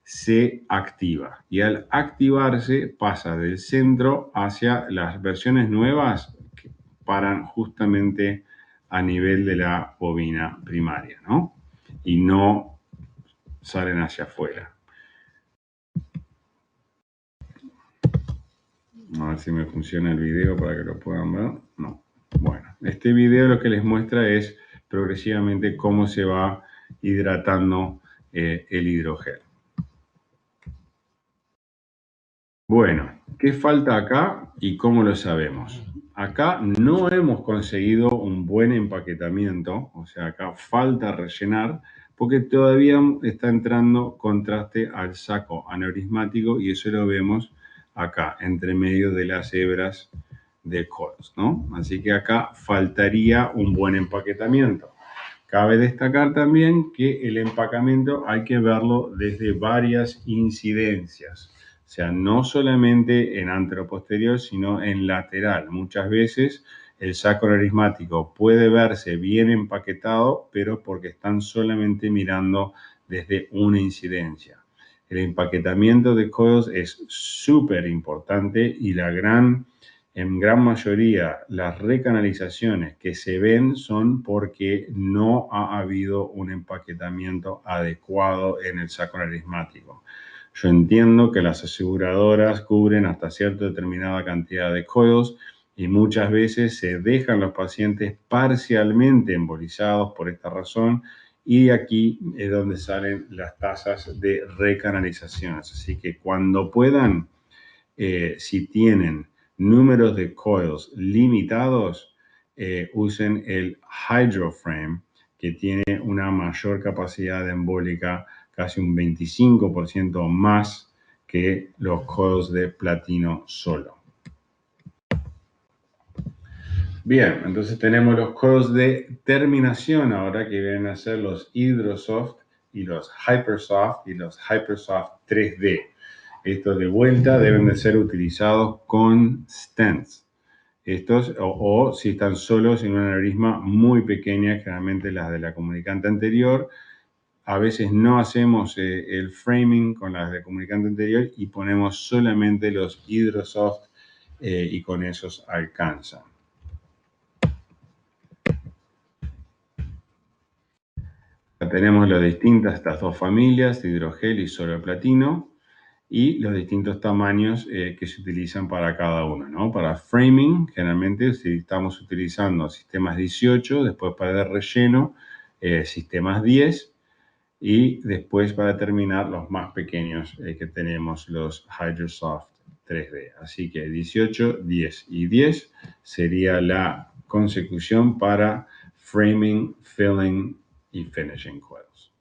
se activa, y al activarse pasa del centro hacia las versiones nuevas que paran justamente a nivel de la bobina primaria, ¿no? Y no salen hacia afuera. A ver si me funciona el video para que lo puedan ver. No. Bueno, este video lo que les muestra es progresivamente cómo se va hidratando el hidrogel. Bueno, ¿qué falta acá y cómo lo sabemos? Acá no hemos conseguido un buen empaquetamiento, o sea, acá falta rellenar, porque todavía está entrando contraste al saco aneurismático, y eso lo vemos acá, entre medio de las hebras de coils, ¿no? Así que acá faltaría un buen empaquetamiento. Cabe destacar también que el empacamiento hay que verlo desde varias incidencias. O sea, no solamente en anteroposterior, sino en lateral. Muchas veces el saco neurismático puede verse bien empaquetado, pero porque están solamente mirando desde una incidencia. El empaquetamiento de coils es súper importante, y en gran mayoría las recanalizaciones que se ven son porque no ha habido un empaquetamiento adecuado en el saco neurismático. Yo entiendo que las aseguradoras cubren hasta cierta determinada cantidad de coils, y muchas veces se dejan los pacientes parcialmente embolizados por esta razón, y aquí es donde salen las tasas de recanalizaciones. Así que cuando puedan, si tienen números de coils limitados, usen el Hydroframe, que tiene una mayor capacidad de embólica, casi un 25% más que los coils de platino solo. Bien, entonces tenemos los coils de terminación ahora, que vienen a ser los Hydrosoft y los Hypersoft y los Hypersoft 3D. Estos de vuelta deben de ser utilizados con stents. Estos, o si están solos en una aneurisma muy pequeña, generalmente las de la comunicante anterior. A veces no hacemos el framing con las de comunicante anterior y ponemos solamente los Hydrosoft, y con esos alcanzan. Acá tenemos las distintas, estas dos familias, hidrogel y solo platino, y los distintos tamaños que se utilizan para cada uno, ¿no? Para framing, generalmente estamos utilizando sistemas 18, después para el relleno, sistemas 10, y después para terminar los más pequeños que tenemos, los Hydrosoft 3D. Así que 18, 10 y 10 sería la consecución para framing, filling y finishing coils.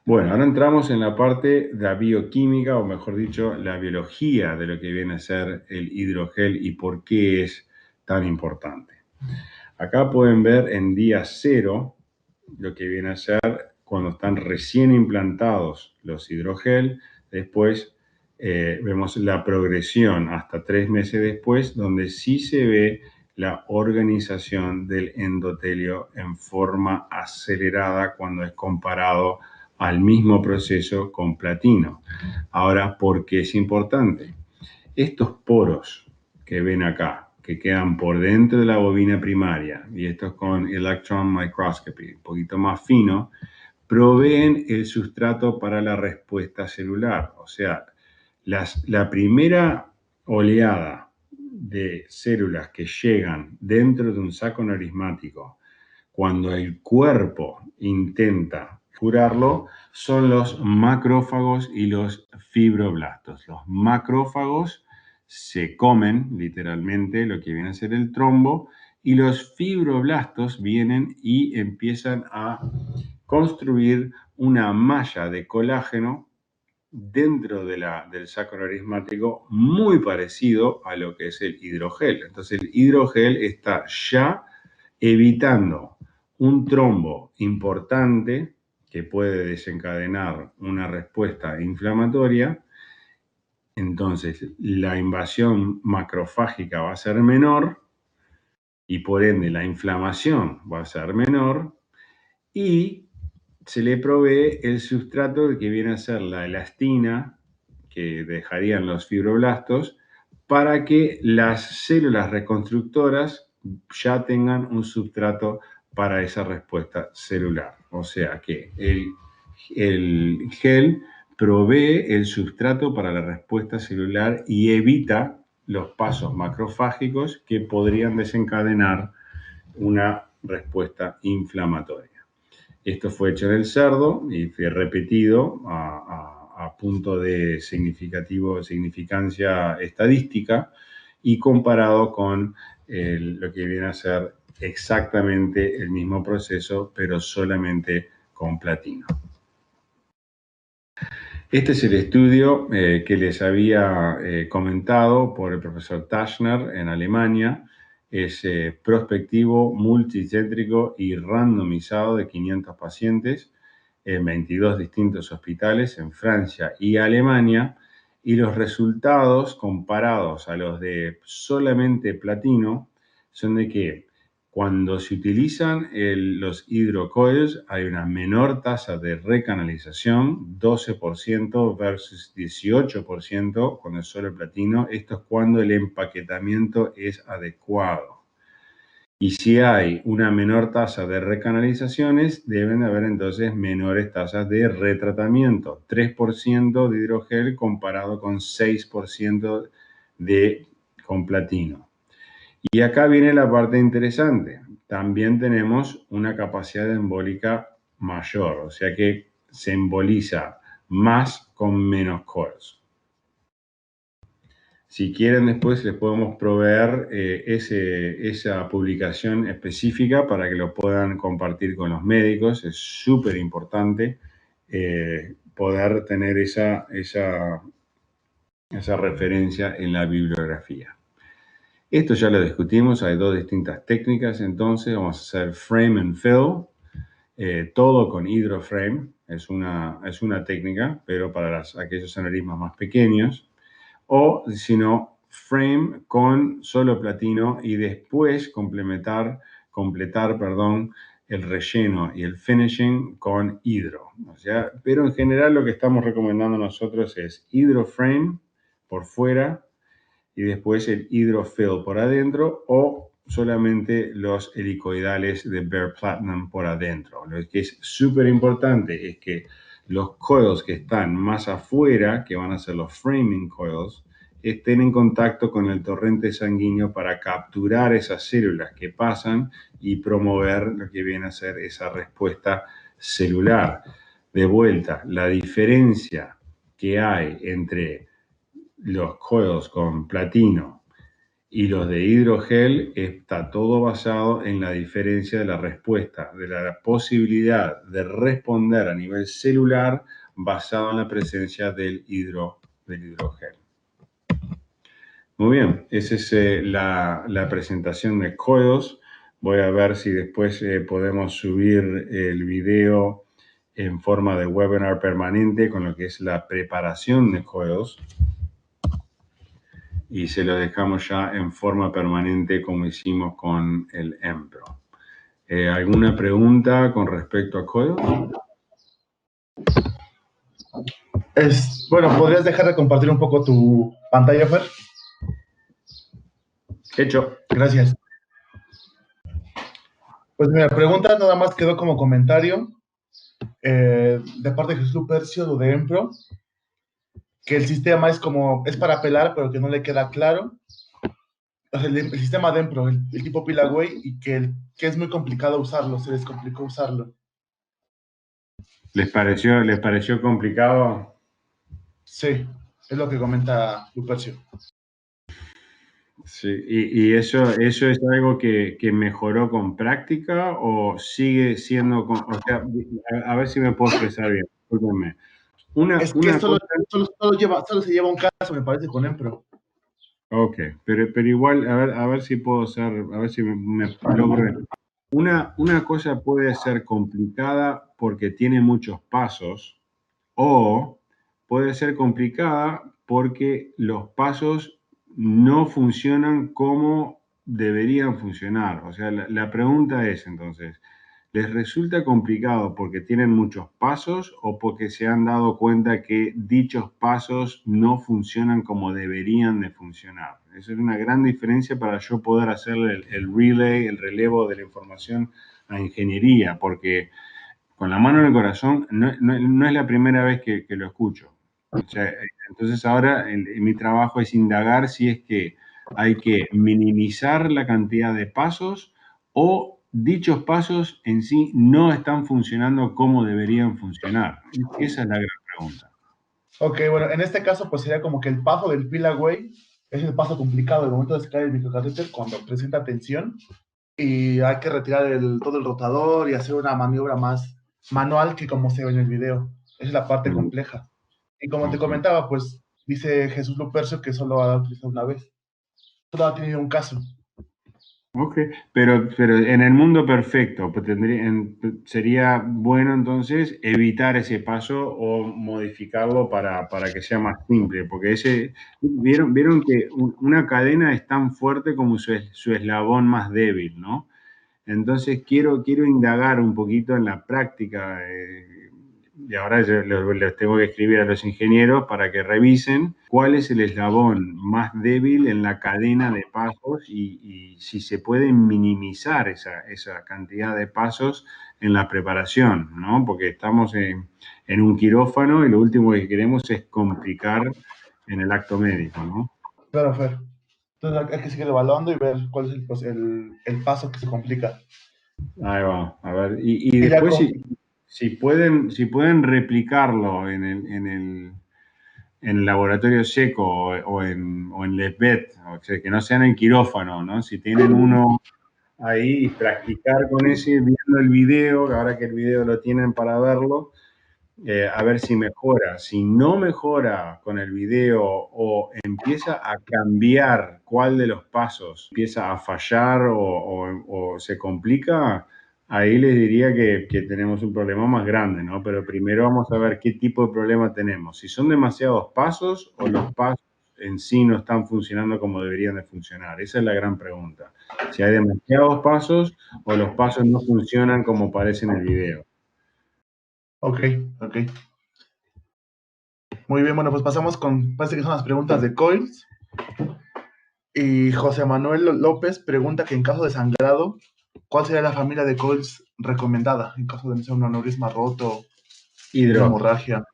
Bueno, ahora entramos en la parte de la bioquímica, o mejor dicho, la biología de lo que viene a ser el hidrogel y por qué es tan importante. Acá pueden ver en día 0 lo que viene a ser cuando están recién implantados los hidrogel. Después vemos la progresión hasta 3 meses después, donde sí se ve la organización del endotelio en forma acelerada cuando es comparado al mismo proceso con platino. Ahora, ¿por qué es importante? Estos poros que ven acá, que quedan por dentro de la bobina primaria, y estos con electron microscopy, un poquito más fino, proveen el sustrato para la respuesta celular. O sea, la primera oleada de células que llegan dentro de un saco narismático cuando el cuerpo intenta curarlo son los macrófagos y los fibroblastos. Los macrófagos se comen literalmente lo que viene a ser el trombo y los fibroblastos vienen y empiezan a construir una malla de colágeno dentro del saco narismático muy parecido a lo que es el hidrogel. Entonces el hidrogel está ya evitando un trombo importante que puede desencadenar una respuesta inflamatoria. Entonces la invasión macrofágica va a ser menor y por ende la inflamación va a ser menor y se le provee el sustrato que viene a ser la elastina que dejarían los fibroblastos para que las células reconstructoras ya tengan un sustrato para esa respuesta celular. O sea que el gel provee el sustrato para la respuesta celular y evita los pasos macrofágicos que podrían desencadenar una respuesta inflamatoria. Esto fue hecho en el cerdo y fue repetido a punto de significancia estadística y comparado con lo que viene a ser exactamente el mismo proceso, pero solamente con platino. Este es el estudio que les había comentado por el profesor Taschner en Alemania. Es prospectivo, multicéntrico y randomizado de 500 pacientes en 22 distintos hospitales en Francia y Alemania. Y los resultados comparados a los de solamente platino son de que cuando se utilizan los hidrocoils hay una menor tasa de recanalización, 12% versus 18% con el solo platino. Esto es cuando el empaquetamiento es adecuado. Y si hay una menor tasa de recanalizaciones, deben haber entonces menores tasas de retratamiento. 3% de hidrogel comparado con 6% con platino. Y acá viene la parte interesante. También tenemos una capacidad embólica mayor, o sea que se emboliza más con menos coils. Si quieren, después les podemos proveer esa publicación específica para que lo puedan compartir con los médicos. Es súper importante poder tener esa referencia en la bibliografía. Esto ya lo discutimos, hay dos distintas técnicas, entonces vamos a hacer frame and fill, todo con hidroframe, es una técnica, pero para aquellos aneurismas más pequeños, o si no, frame con solo platino y después completar el relleno y el finishing con hidro. O sea, pero en general lo que estamos recomendando nosotros es hidroframe por fuera, y después el hidrofill por adentro o solamente los helicoidales de Bare Platinum por adentro. Lo que es súper importante es que los coils que están más afuera, que van a ser los framing coils, estén en contacto con el torrente sanguíneo para capturar esas células que pasan y promover lo que viene a ser esa respuesta celular. De vuelta, la diferencia que hay entre los coils con platino y los de hidrogel, está todo basado en la diferencia de la respuesta, de la posibilidad de responder a nivel celular basado en la presencia del hidrogel. Muy bien, esa es la presentación de coils. Voy a ver si después podemos subir el video en forma de webinar permanente con lo que es la preparación de coils. Y se lo dejamos ya en forma permanente como hicimos con el Empro. ¿Alguna pregunta con respecto a coils? Bueno, ¿podrías dejar de compartir un poco tu pantalla, Fer? Hecho. Gracias. Pues mira, pregunta nada más quedó como comentario de parte de Jesús Lupercio de Empro, que el sistema es para apelar, pero que no le queda claro. O sea, el sistema de Empro, el tipo Pilaway, y que es muy complicado usarlo, se les complicó usarlo. ¿Les pareció complicado? Sí, es lo que comenta Lupercio. Sí, ¿y eso es algo que mejoró con práctica o sigue siendo o sea, a ver si me puedo expresar bien, discúlpenme. Es que solo se lleva un caso, me parece, con Empro. Ok, pero igual, a ver si puedo a ver si me logro. Una cosa puede ser complicada porque tiene muchos pasos, o puede ser complicada porque los pasos no funcionan como deberían funcionar. O sea, la pregunta es entonces, ¿les resulta complicado porque tienen muchos pasos o porque se han dado cuenta que dichos pasos no funcionan como deberían de funcionar? Esa es una gran diferencia para yo poder hacer el relay, el relevo de la información a ingeniería, porque con la mano en el corazón no es la primera vez que lo escucho. O sea, entonces ahora mi trabajo es indagar si es que hay que minimizar la cantidad de pasos o dichos pasos en sí no están funcionando como deberían funcionar. Esa es la gran pregunta. Ok, bueno, en este caso pues sería como que el paso del Pilaway es el paso complicado el momento de sacar el microcatéter cuando presenta tensión y hay que retirar todo el rotador y hacer una maniobra más manual que como se ve en el video. Esa es la parte compleja. Y como te comentaba, pues dice Jesús Lupercio que solo ha utilizado una vez. Solo ha tenido un caso. Ok, pero en el mundo perfecto, pues sería bueno entonces evitar ese paso o modificarlo para que sea más simple, porque vieron que una cadena es tan fuerte como su eslabón más débil, ¿no? Entonces quiero indagar un poquito en la práctica, y ahora yo les tengo que escribir a los ingenieros para que revisen cuál es el eslabón más débil en la cadena de pasos y si se puede minimizar esa cantidad de pasos en la preparación, ¿no? Porque estamos en un quirófano y lo último que queremos es complicar en el acto médico, ¿no? Claro, Fer. Entonces hay que seguir evaluando y ver cuál es el paso que se complica. Ahí va, a ver, y después si pueden replicarlo en el laboratorio seco o en LESBET, o sea, que no sean en quirófano, ¿no? Si tienen uno ahí y practicar con ese viendo el video, ahora que el video lo tienen para verlo, a ver si mejora. Si no mejora con el video o empieza a cambiar cuál de los pasos empieza a fallar o se complica, ahí les diría que tenemos un problema más grande, ¿no? Pero primero vamos a ver qué tipo de problema tenemos. Si son demasiados pasos o los pasos en sí no están funcionando como deberían de funcionar. Esa es la gran pregunta. Si hay demasiados pasos o los pasos no funcionan como parece en el video. Ok. Muy bien, bueno, pues pasamos parece que son las preguntas de Coils. Y José Manuel López pregunta que en caso de sangrado, ¿cuál sería la familia de Coils recomendada en caso de un aneurisma roto, hemorragia?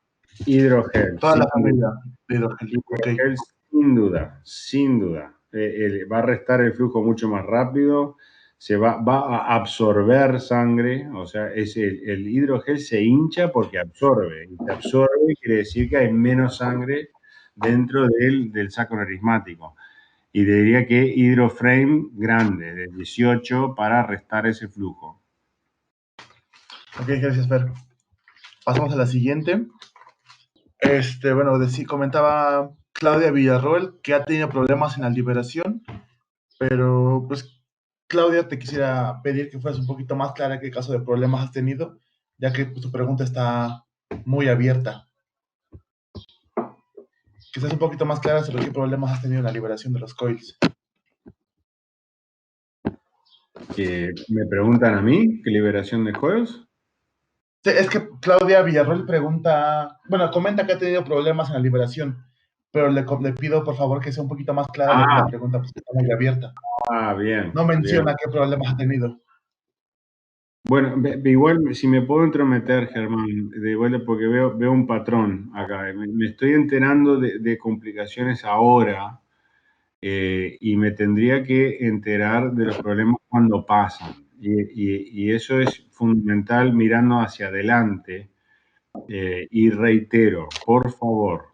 Hidrogel. Toda la familia de hidrogel. Hidrogel, sin duda. Va a restar el flujo mucho más rápido, va a absorber sangre, o sea, el hidrogel se hincha porque absorbe, y se absorbe quiere decir que hay menos sangre dentro del saco aritmático. Y te diría que hidroframe grande, de 18, para restar ese flujo. Ok, gracias, Fer. Pasamos a la siguiente. Bueno, comentaba Claudia Villarroel que ha tenido problemas en la liberación, pero pues Claudia, te quisiera pedir que fueras un poquito más clara qué caso de problemas has tenido, ya que pues, tu pregunta está muy abierta. Que seas un poquito más clara sobre qué problemas has tenido en la liberación de los coils. ¿Me preguntan a mí qué liberación de coils? Sí, es que Claudia Villarroel comenta que ha tenido problemas en la liberación, pero le pido por favor que sea un poquito más clara, ya que la pregunta pues, está muy abierta. Bien. No menciona bien. qué problemas ha tenido. Bueno, igual si me puedo entrometer, Germán, de igual porque veo un patrón acá. Me estoy enterando de complicaciones ahora y me tendría que enterar de los problemas cuando pasan. Y eso es fundamental mirando hacia adelante. Y reitero, por favor,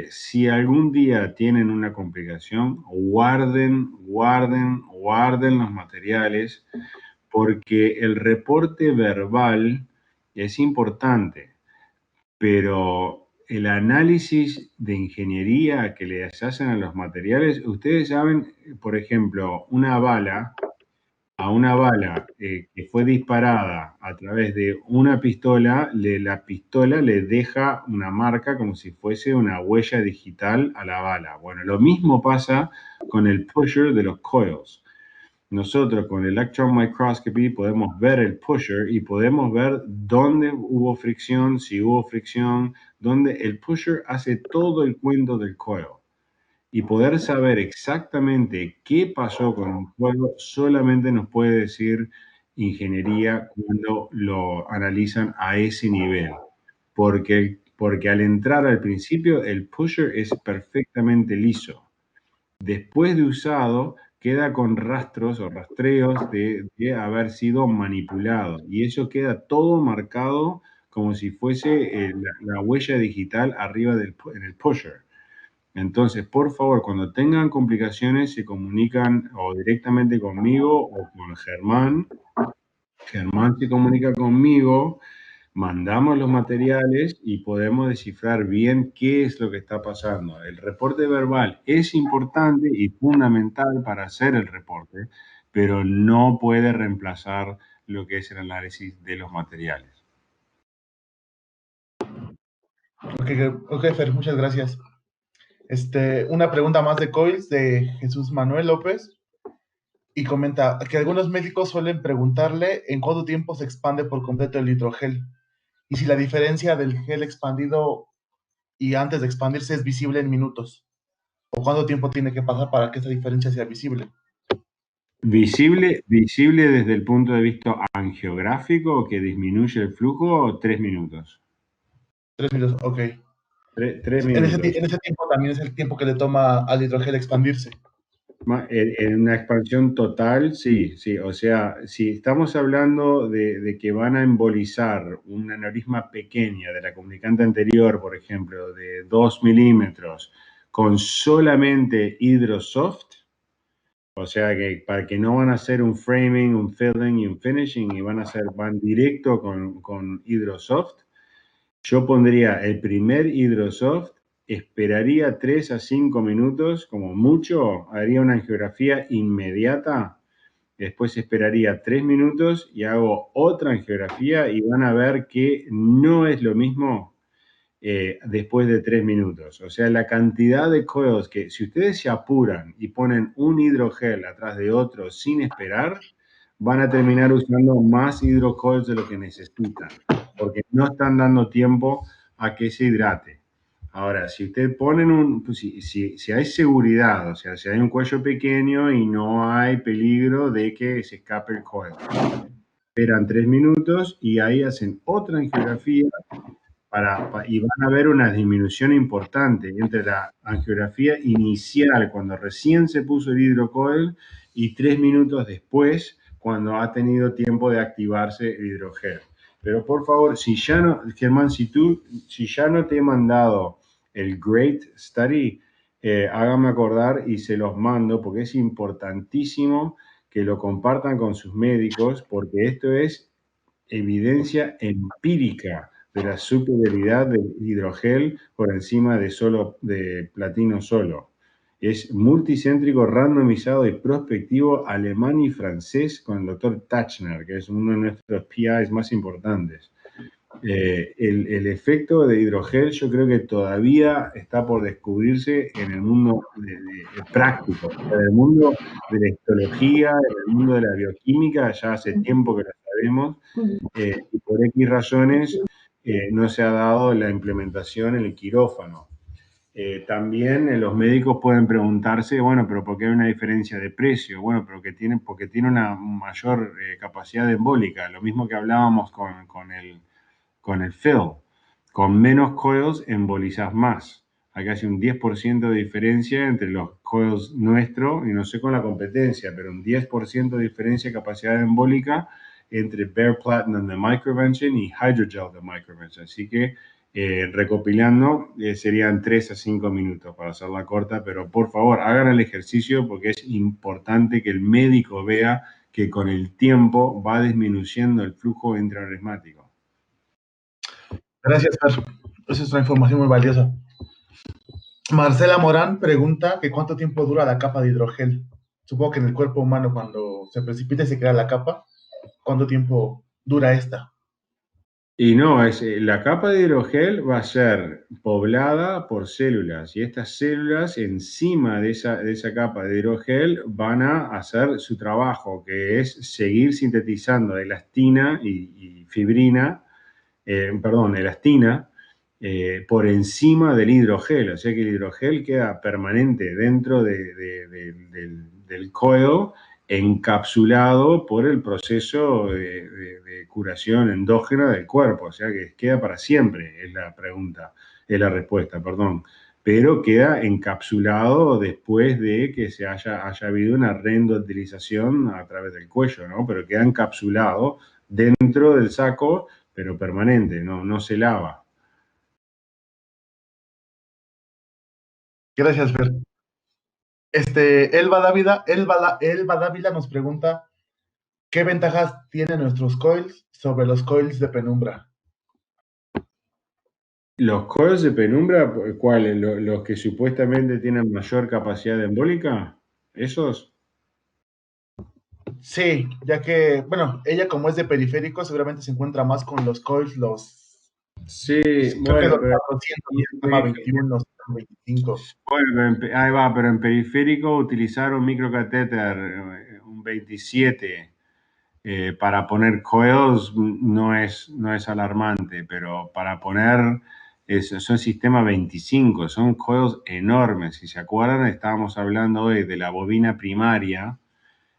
si algún día tienen una complicación, guarden los materiales, porque el reporte verbal es importante, pero el análisis de ingeniería que les hacen a los materiales, ustedes saben, por ejemplo, a una bala que fue disparada a través de una pistola, la pistola le deja una marca como si fuese una huella digital a la bala. Bueno, lo mismo pasa con el pusher de los coils. Nosotros con Electron Microscopy podemos ver el pusher y podemos ver dónde hubo fricción, si hubo fricción, donde el pusher hace todo el cuento del coil. Y poder saber exactamente qué pasó con un juego solamente nos puede decir ingeniería cuando lo analizan a ese nivel. Porque al entrar al principio el pusher es perfectamente liso. Después de usado queda con rastros o rastreos de haber sido manipulado. Y eso queda todo marcado como si fuese la huella digital arriba en el pusher. Entonces, por favor, cuando tengan complicaciones, se comunican o directamente conmigo o con Germán. Germán se comunica conmigo, mandamos los materiales y podemos descifrar bien qué es lo que está pasando. El reporte verbal es importante y fundamental para hacer el reporte, pero no puede reemplazar lo que es el análisis de los materiales. Ok, Fer, muchas gracias. Una pregunta más de coils de Jesús Manuel López. Y comenta que algunos médicos suelen preguntarle en cuánto tiempo se expande por completo el hidrogel. Y si la diferencia del gel expandido y antes de expandirse es visible en minutos. O cuánto tiempo tiene que pasar para que esa diferencia sea visible. Visible desde el punto de vista angiográfico, que disminuye el flujo, 3 minutos. 3 minutos, ok. 3 En minutos. ese tiempo también es el tiempo que le toma al hidrogel expandirse. En una expansión total, sí. O sea, si estamos hablando de que van a embolizar un aneurisma pequeña de la comunicante anterior, por ejemplo, de 2 milímetros, con solamente hidrosoft, o sea que para que no van a hacer un framing, un filling y un finishing y van directo con hidrosoft, yo pondría el primer hidrosoft, esperaría 3 a 5 minutos, como mucho, haría una angiografía inmediata, después esperaría 3 minutos y hago otra angiografía y van a ver que no es lo mismo después de 3 minutos. O sea, la cantidad de coils que si ustedes se apuran y ponen un hidrogel atrás de otro sin esperar, van a terminar usando más hidrocoils de lo que necesitan, porque no están dando tiempo a que se hidrate. Ahora, si ustedes ponen pues, si hay seguridad, o sea, si hay un cuello pequeño y no hay peligro de que se escape el coil, esperan 3 minutos y ahí hacen otra angiografía y van a ver una disminución importante entre la angiografía inicial, cuando recién se puso el hidrocoil, y 3 minutos después, cuando ha tenido tiempo de activarse el hidrogel. Pero por favor, Germán, si ya no te he mandado el GREAT Study, háganme acordar y se los mando porque es importantísimo que lo compartan con sus médicos porque esto es evidencia empírica de la superioridad del hidrogel por encima de platino solo. Es multicéntrico, randomizado y prospectivo alemán y francés con el doctor Tachner, que es uno de nuestros PIs más importantes. El efecto de hidrogel yo creo que todavía está por descubrirse en el mundo práctico, en el mundo de la histología, en el mundo de la bioquímica, ya hace tiempo que lo sabemos, y por X razones no se ha dado la implementación en el quirófano. También los médicos pueden preguntarse, bueno, pero ¿por qué hay una diferencia de precio? Bueno, pero porque tiene una mayor capacidad embólica, lo mismo que hablábamos con el fill. Con menos coils embolizas más. Hay casi un 10% de diferencia entre los coils nuestros, y no sé con la competencia, pero un 10% de diferencia de capacidad embólica entre Bare Platinum de Microvention y Hydrogel de Microvention. Así que recopilando, serían 3 a 5 minutos para hacerla corta, pero por favor hagan el ejercicio porque es importante que el médico vea que con el tiempo va disminuyendo el flujo intrarenmático. Gracias, Fer. Esa es una información muy valiosa. Marcela Morán pregunta que cuánto tiempo dura la capa de hidrogel. Supongo que en el cuerpo humano, cuando se precipita y se crea la capa, ¿cuánto tiempo dura esta? Y no, la capa de hidrogel va a ser poblada por células y estas células encima de esa capa de hidrogel van a hacer su trabajo, que es seguir sintetizando elastina y fibrina, elastina, por encima del hidrogel. O sea que el hidrogel queda permanente dentro del coil, encapsulado por el proceso de curación endógena del cuerpo, o sea que queda para siempre, es la respuesta, perdón. Pero queda encapsulado después de que haya habido una reendotelización a través del cuello, ¿no? Pero queda encapsulado dentro del saco, pero permanente, no se lava. Gracias, Fer. Elba Dávila nos pregunta ¿qué ventajas tienen nuestros coils sobre los coils de penumbra? ¿Los coils de penumbra, cuáles? ¿Los que supuestamente tienen mayor capacidad embólica? ¿Esos? Sí, ya que, bueno, ella como es de periférico, seguramente se encuentra más con los coils, Sí, creo que bueno, los pero 400, los sistema 21, los 25. bueno, ahí va, pero en periférico utilizar un microcatéter, un 27, para poner coils no es alarmante, pero para poner, son sistema 25, son coils enormes. Si se acuerdan, estábamos hablando hoy de la bobina primaria.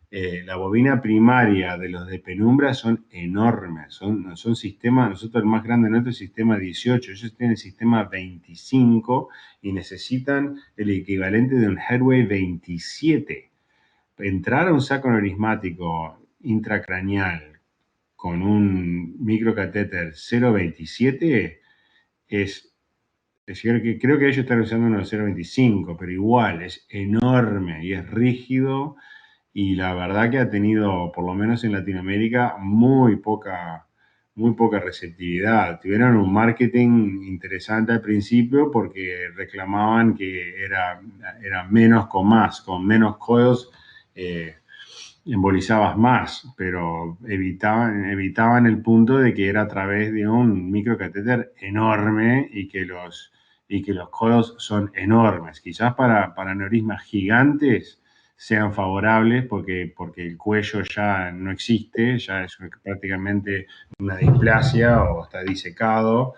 La bobina primaria de los de penumbra son enormes, son sistemas, nosotros el más grande nuestro es sistema 18, ellos tienen el sistema 25 y necesitan el equivalente de un Headway 27. Entrar a un saco neurismático intracraneal con un microcatéter 0.27 creo que ellos están usando uno de 0.25, pero igual es enorme y es rígido. Y la verdad que ha tenido, por lo menos en Latinoamérica, muy poca receptividad. Tuvieron un marketing interesante al principio porque reclamaban que era menos con más, con menos coils embolizabas más, pero evitaban el punto de que era a través de un microcatéter enorme y que los coils son enormes. Quizás para aneurismas gigantes sean favorables porque el cuello ya no existe, ya es prácticamente una displasia o está disecado,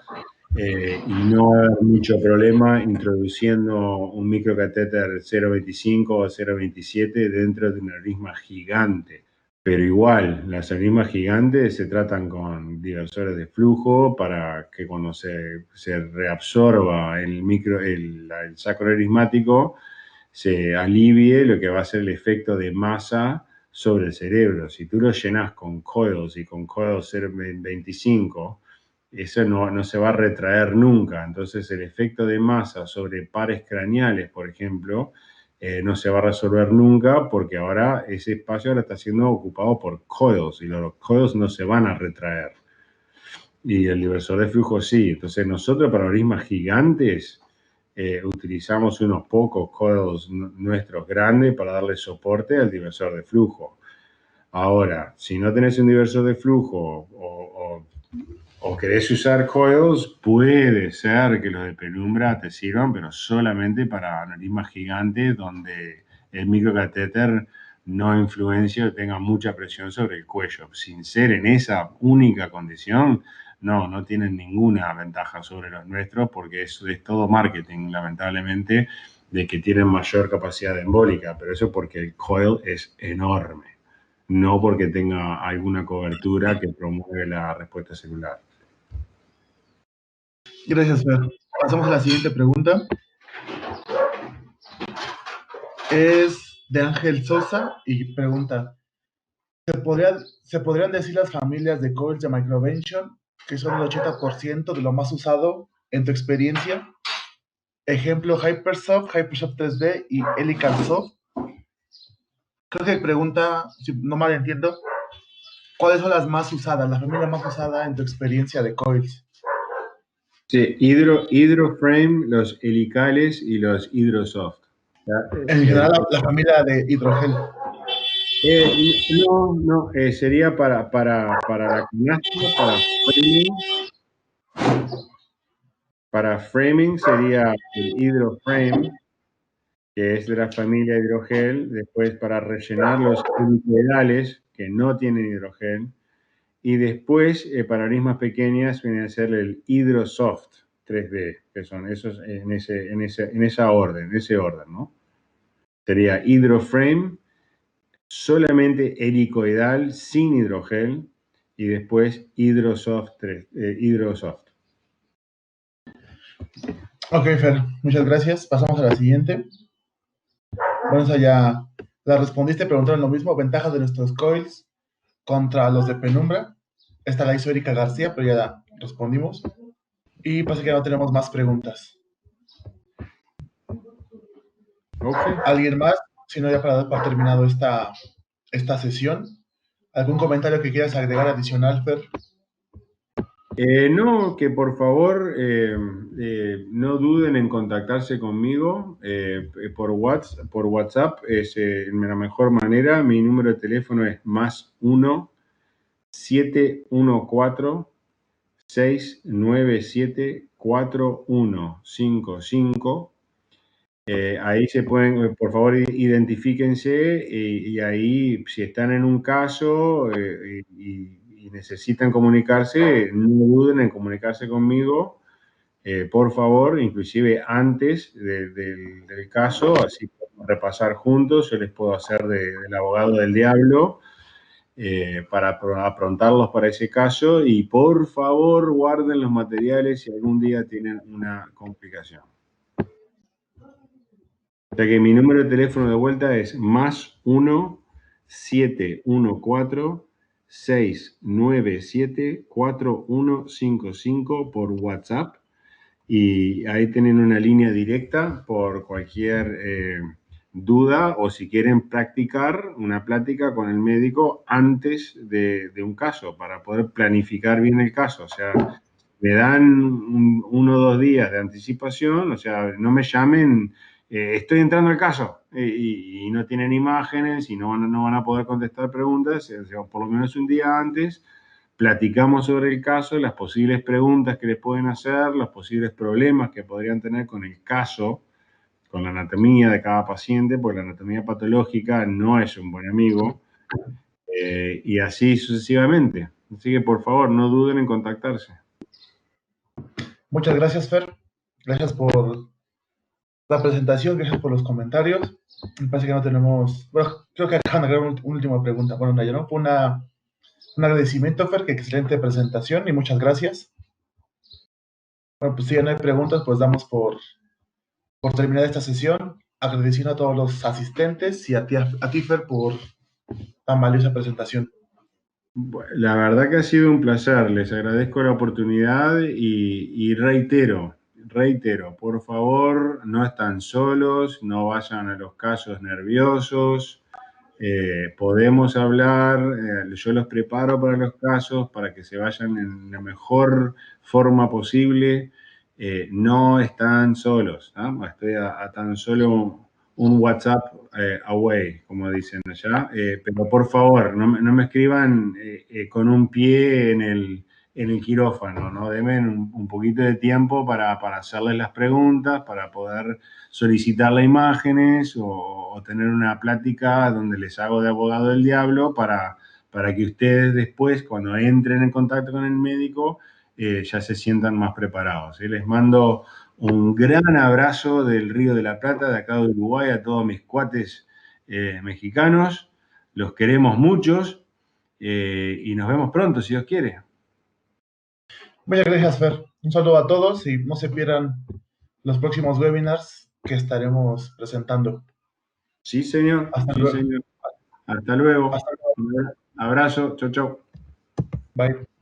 y no va a haber mucho problema introduciendo un microcatéter 0.25 o 0.27 dentro de un aneurisma gigante. Pero igual, las aneurismas gigantes se tratan con diversores de flujo para que cuando se reabsorba el saco aneurismático se alivie lo que va a ser el efecto de masa sobre el cerebro. Si tú lo llenas con coils y con coils 0.25, eso no se va a retraer nunca. Entonces, el efecto de masa sobre pares craneales, por ejemplo, no se va a resolver nunca porque ahora ese espacio ahora está siendo ocupado por coils y los coils no se van a retraer. Y el diversor de flujo sí. Entonces, nosotros para aneurismas gigantes utilizamos unos pocos coils nuestros grandes para darle soporte al diversor de flujo. Ahora, si no tenés un diversor de flujo o querés usar coils, puede ser que los de penumbra te sirvan, pero solamente para aneurismas gigantes donde el microcatéter no influencia o tenga mucha presión sobre el cuello. Sin ser en esa única condición, no tienen ninguna ventaja sobre los nuestros porque eso es todo marketing, lamentablemente, de que tienen mayor capacidad embólica, pero eso porque el coil es enorme, no porque tenga alguna cobertura que promueve la respuesta celular. Gracias, Fer. Pasamos a la siguiente pregunta. Es de Ángel Sosa y pregunta, ¿se podrían decir las familias de coils de Microvention que son el 80% de lo más usado en tu experiencia? Ejemplo, Hypersoft, Hypersoft 3D y Helical Soft. Creo que pregunta, si no mal entiendo, ¿cuáles son las más usadas, la familia más usada en tu experiencia de coils? Sí, Hydroframe, los helicales y los Hydrosoft. En general, la familia de hidrogel. No, sería para la canasta, para framing sería el Hydroframe, que es de la familia hidrogel. Después para rellenar los helicoidales, que no tienen hidrogel. Y después, para aneurismas pequeñas, viene a ser el Hydrosoft 3D, que son esos en ese orden, ¿no? Sería Hydroframe, solamente helicoidal, sin hidrogel, y después Hydrosoft 3, Hydrosoft. Ok, Fer, muchas gracias. Pasamos a la siguiente. Bueno, esa ya la respondiste, preguntaron lo mismo, ventajas de nuestros coils contra los de penumbra. Esta la hizo Erika García, pero ya la respondimos. Y pasa que no tenemos más preguntas. Okay. ¿Alguien más? Si no, ya para terminado esta sesión. ¿Algún comentario que quieras agregar adicional, Fer? No, que por favor no duden en contactarse conmigo por WhatsApp, es la mejor manera. Mi número de teléfono es +1 714 697 4155. Ahí se pueden, por favor, identifíquense y ahí, si están en un caso y necesitan comunicarse, no duden en comunicarse conmigo, por favor, inclusive antes del caso, así podemos repasar juntos. Yo les puedo hacer del abogado del diablo para aprontarlos para ese caso, y por favor guarden los materiales si algún día tienen una complicación. O sea que mi número de teléfono de vuelta es +1 714 697 4155 por WhatsApp, y ahí tienen una línea directa por cualquier duda, o si quieren practicar una plática con el médico antes de un caso para poder planificar bien el caso. O sea, me dan 1 o 2 días de anticipación, o sea, no me llamen, estoy entrando al caso, y no tienen imágenes y no van a poder contestar preguntas. O sea, por lo menos un día antes platicamos sobre el caso, las posibles preguntas que les pueden hacer, los posibles problemas que podrían tener con el caso, con la anatomía de cada paciente, porque la anatomía patológica no es un buen amigo, y así sucesivamente. Así que por favor, no duden en contactarse. Muchas gracias, Fer. Gracias por la presentación, gracias por los comentarios. Me parece que no tenemos... Bueno, creo que acaban de agregar una última pregunta. Bueno, Naya, ¿no? Un agradecimiento, Fer, que excelente presentación y muchas gracias. Bueno, pues si ya no hay preguntas, pues damos por terminar esta sesión. Agradeciendo a todos los asistentes y a ti, Fer, por tan valiosa presentación. La verdad que ha sido un placer, les agradezco la oportunidad y reitero, por favor, no están solos, no vayan a los casos nerviosos, podemos hablar, yo los preparo para los casos para que se vayan en la mejor forma posible, no están solos, ¿no? Estoy a tan solo un WhatsApp away, como dicen allá, pero por favor, no me escriban con un pie en el quirófano, ¿no? Denme un poquito de tiempo para hacerles las preguntas, para poder solicitarle imágenes o tener una plática donde les hago de abogado del diablo para que ustedes después, cuando entren en contacto con el médico, ya se sientan más preparados. Les mando un gran abrazo del Río de la Plata, de acá de Uruguay, a todos mis cuates mexicanos. Los queremos muchos y nos vemos pronto, si Dios quiere. Muchas gracias, Fer. Un saludo a todos y no se pierdan los próximos webinars que estaremos presentando. Sí, señor. Hasta Sí, luego. señor. Hasta luego. Hasta luego. Un abrazo. Chau, chau. Bye.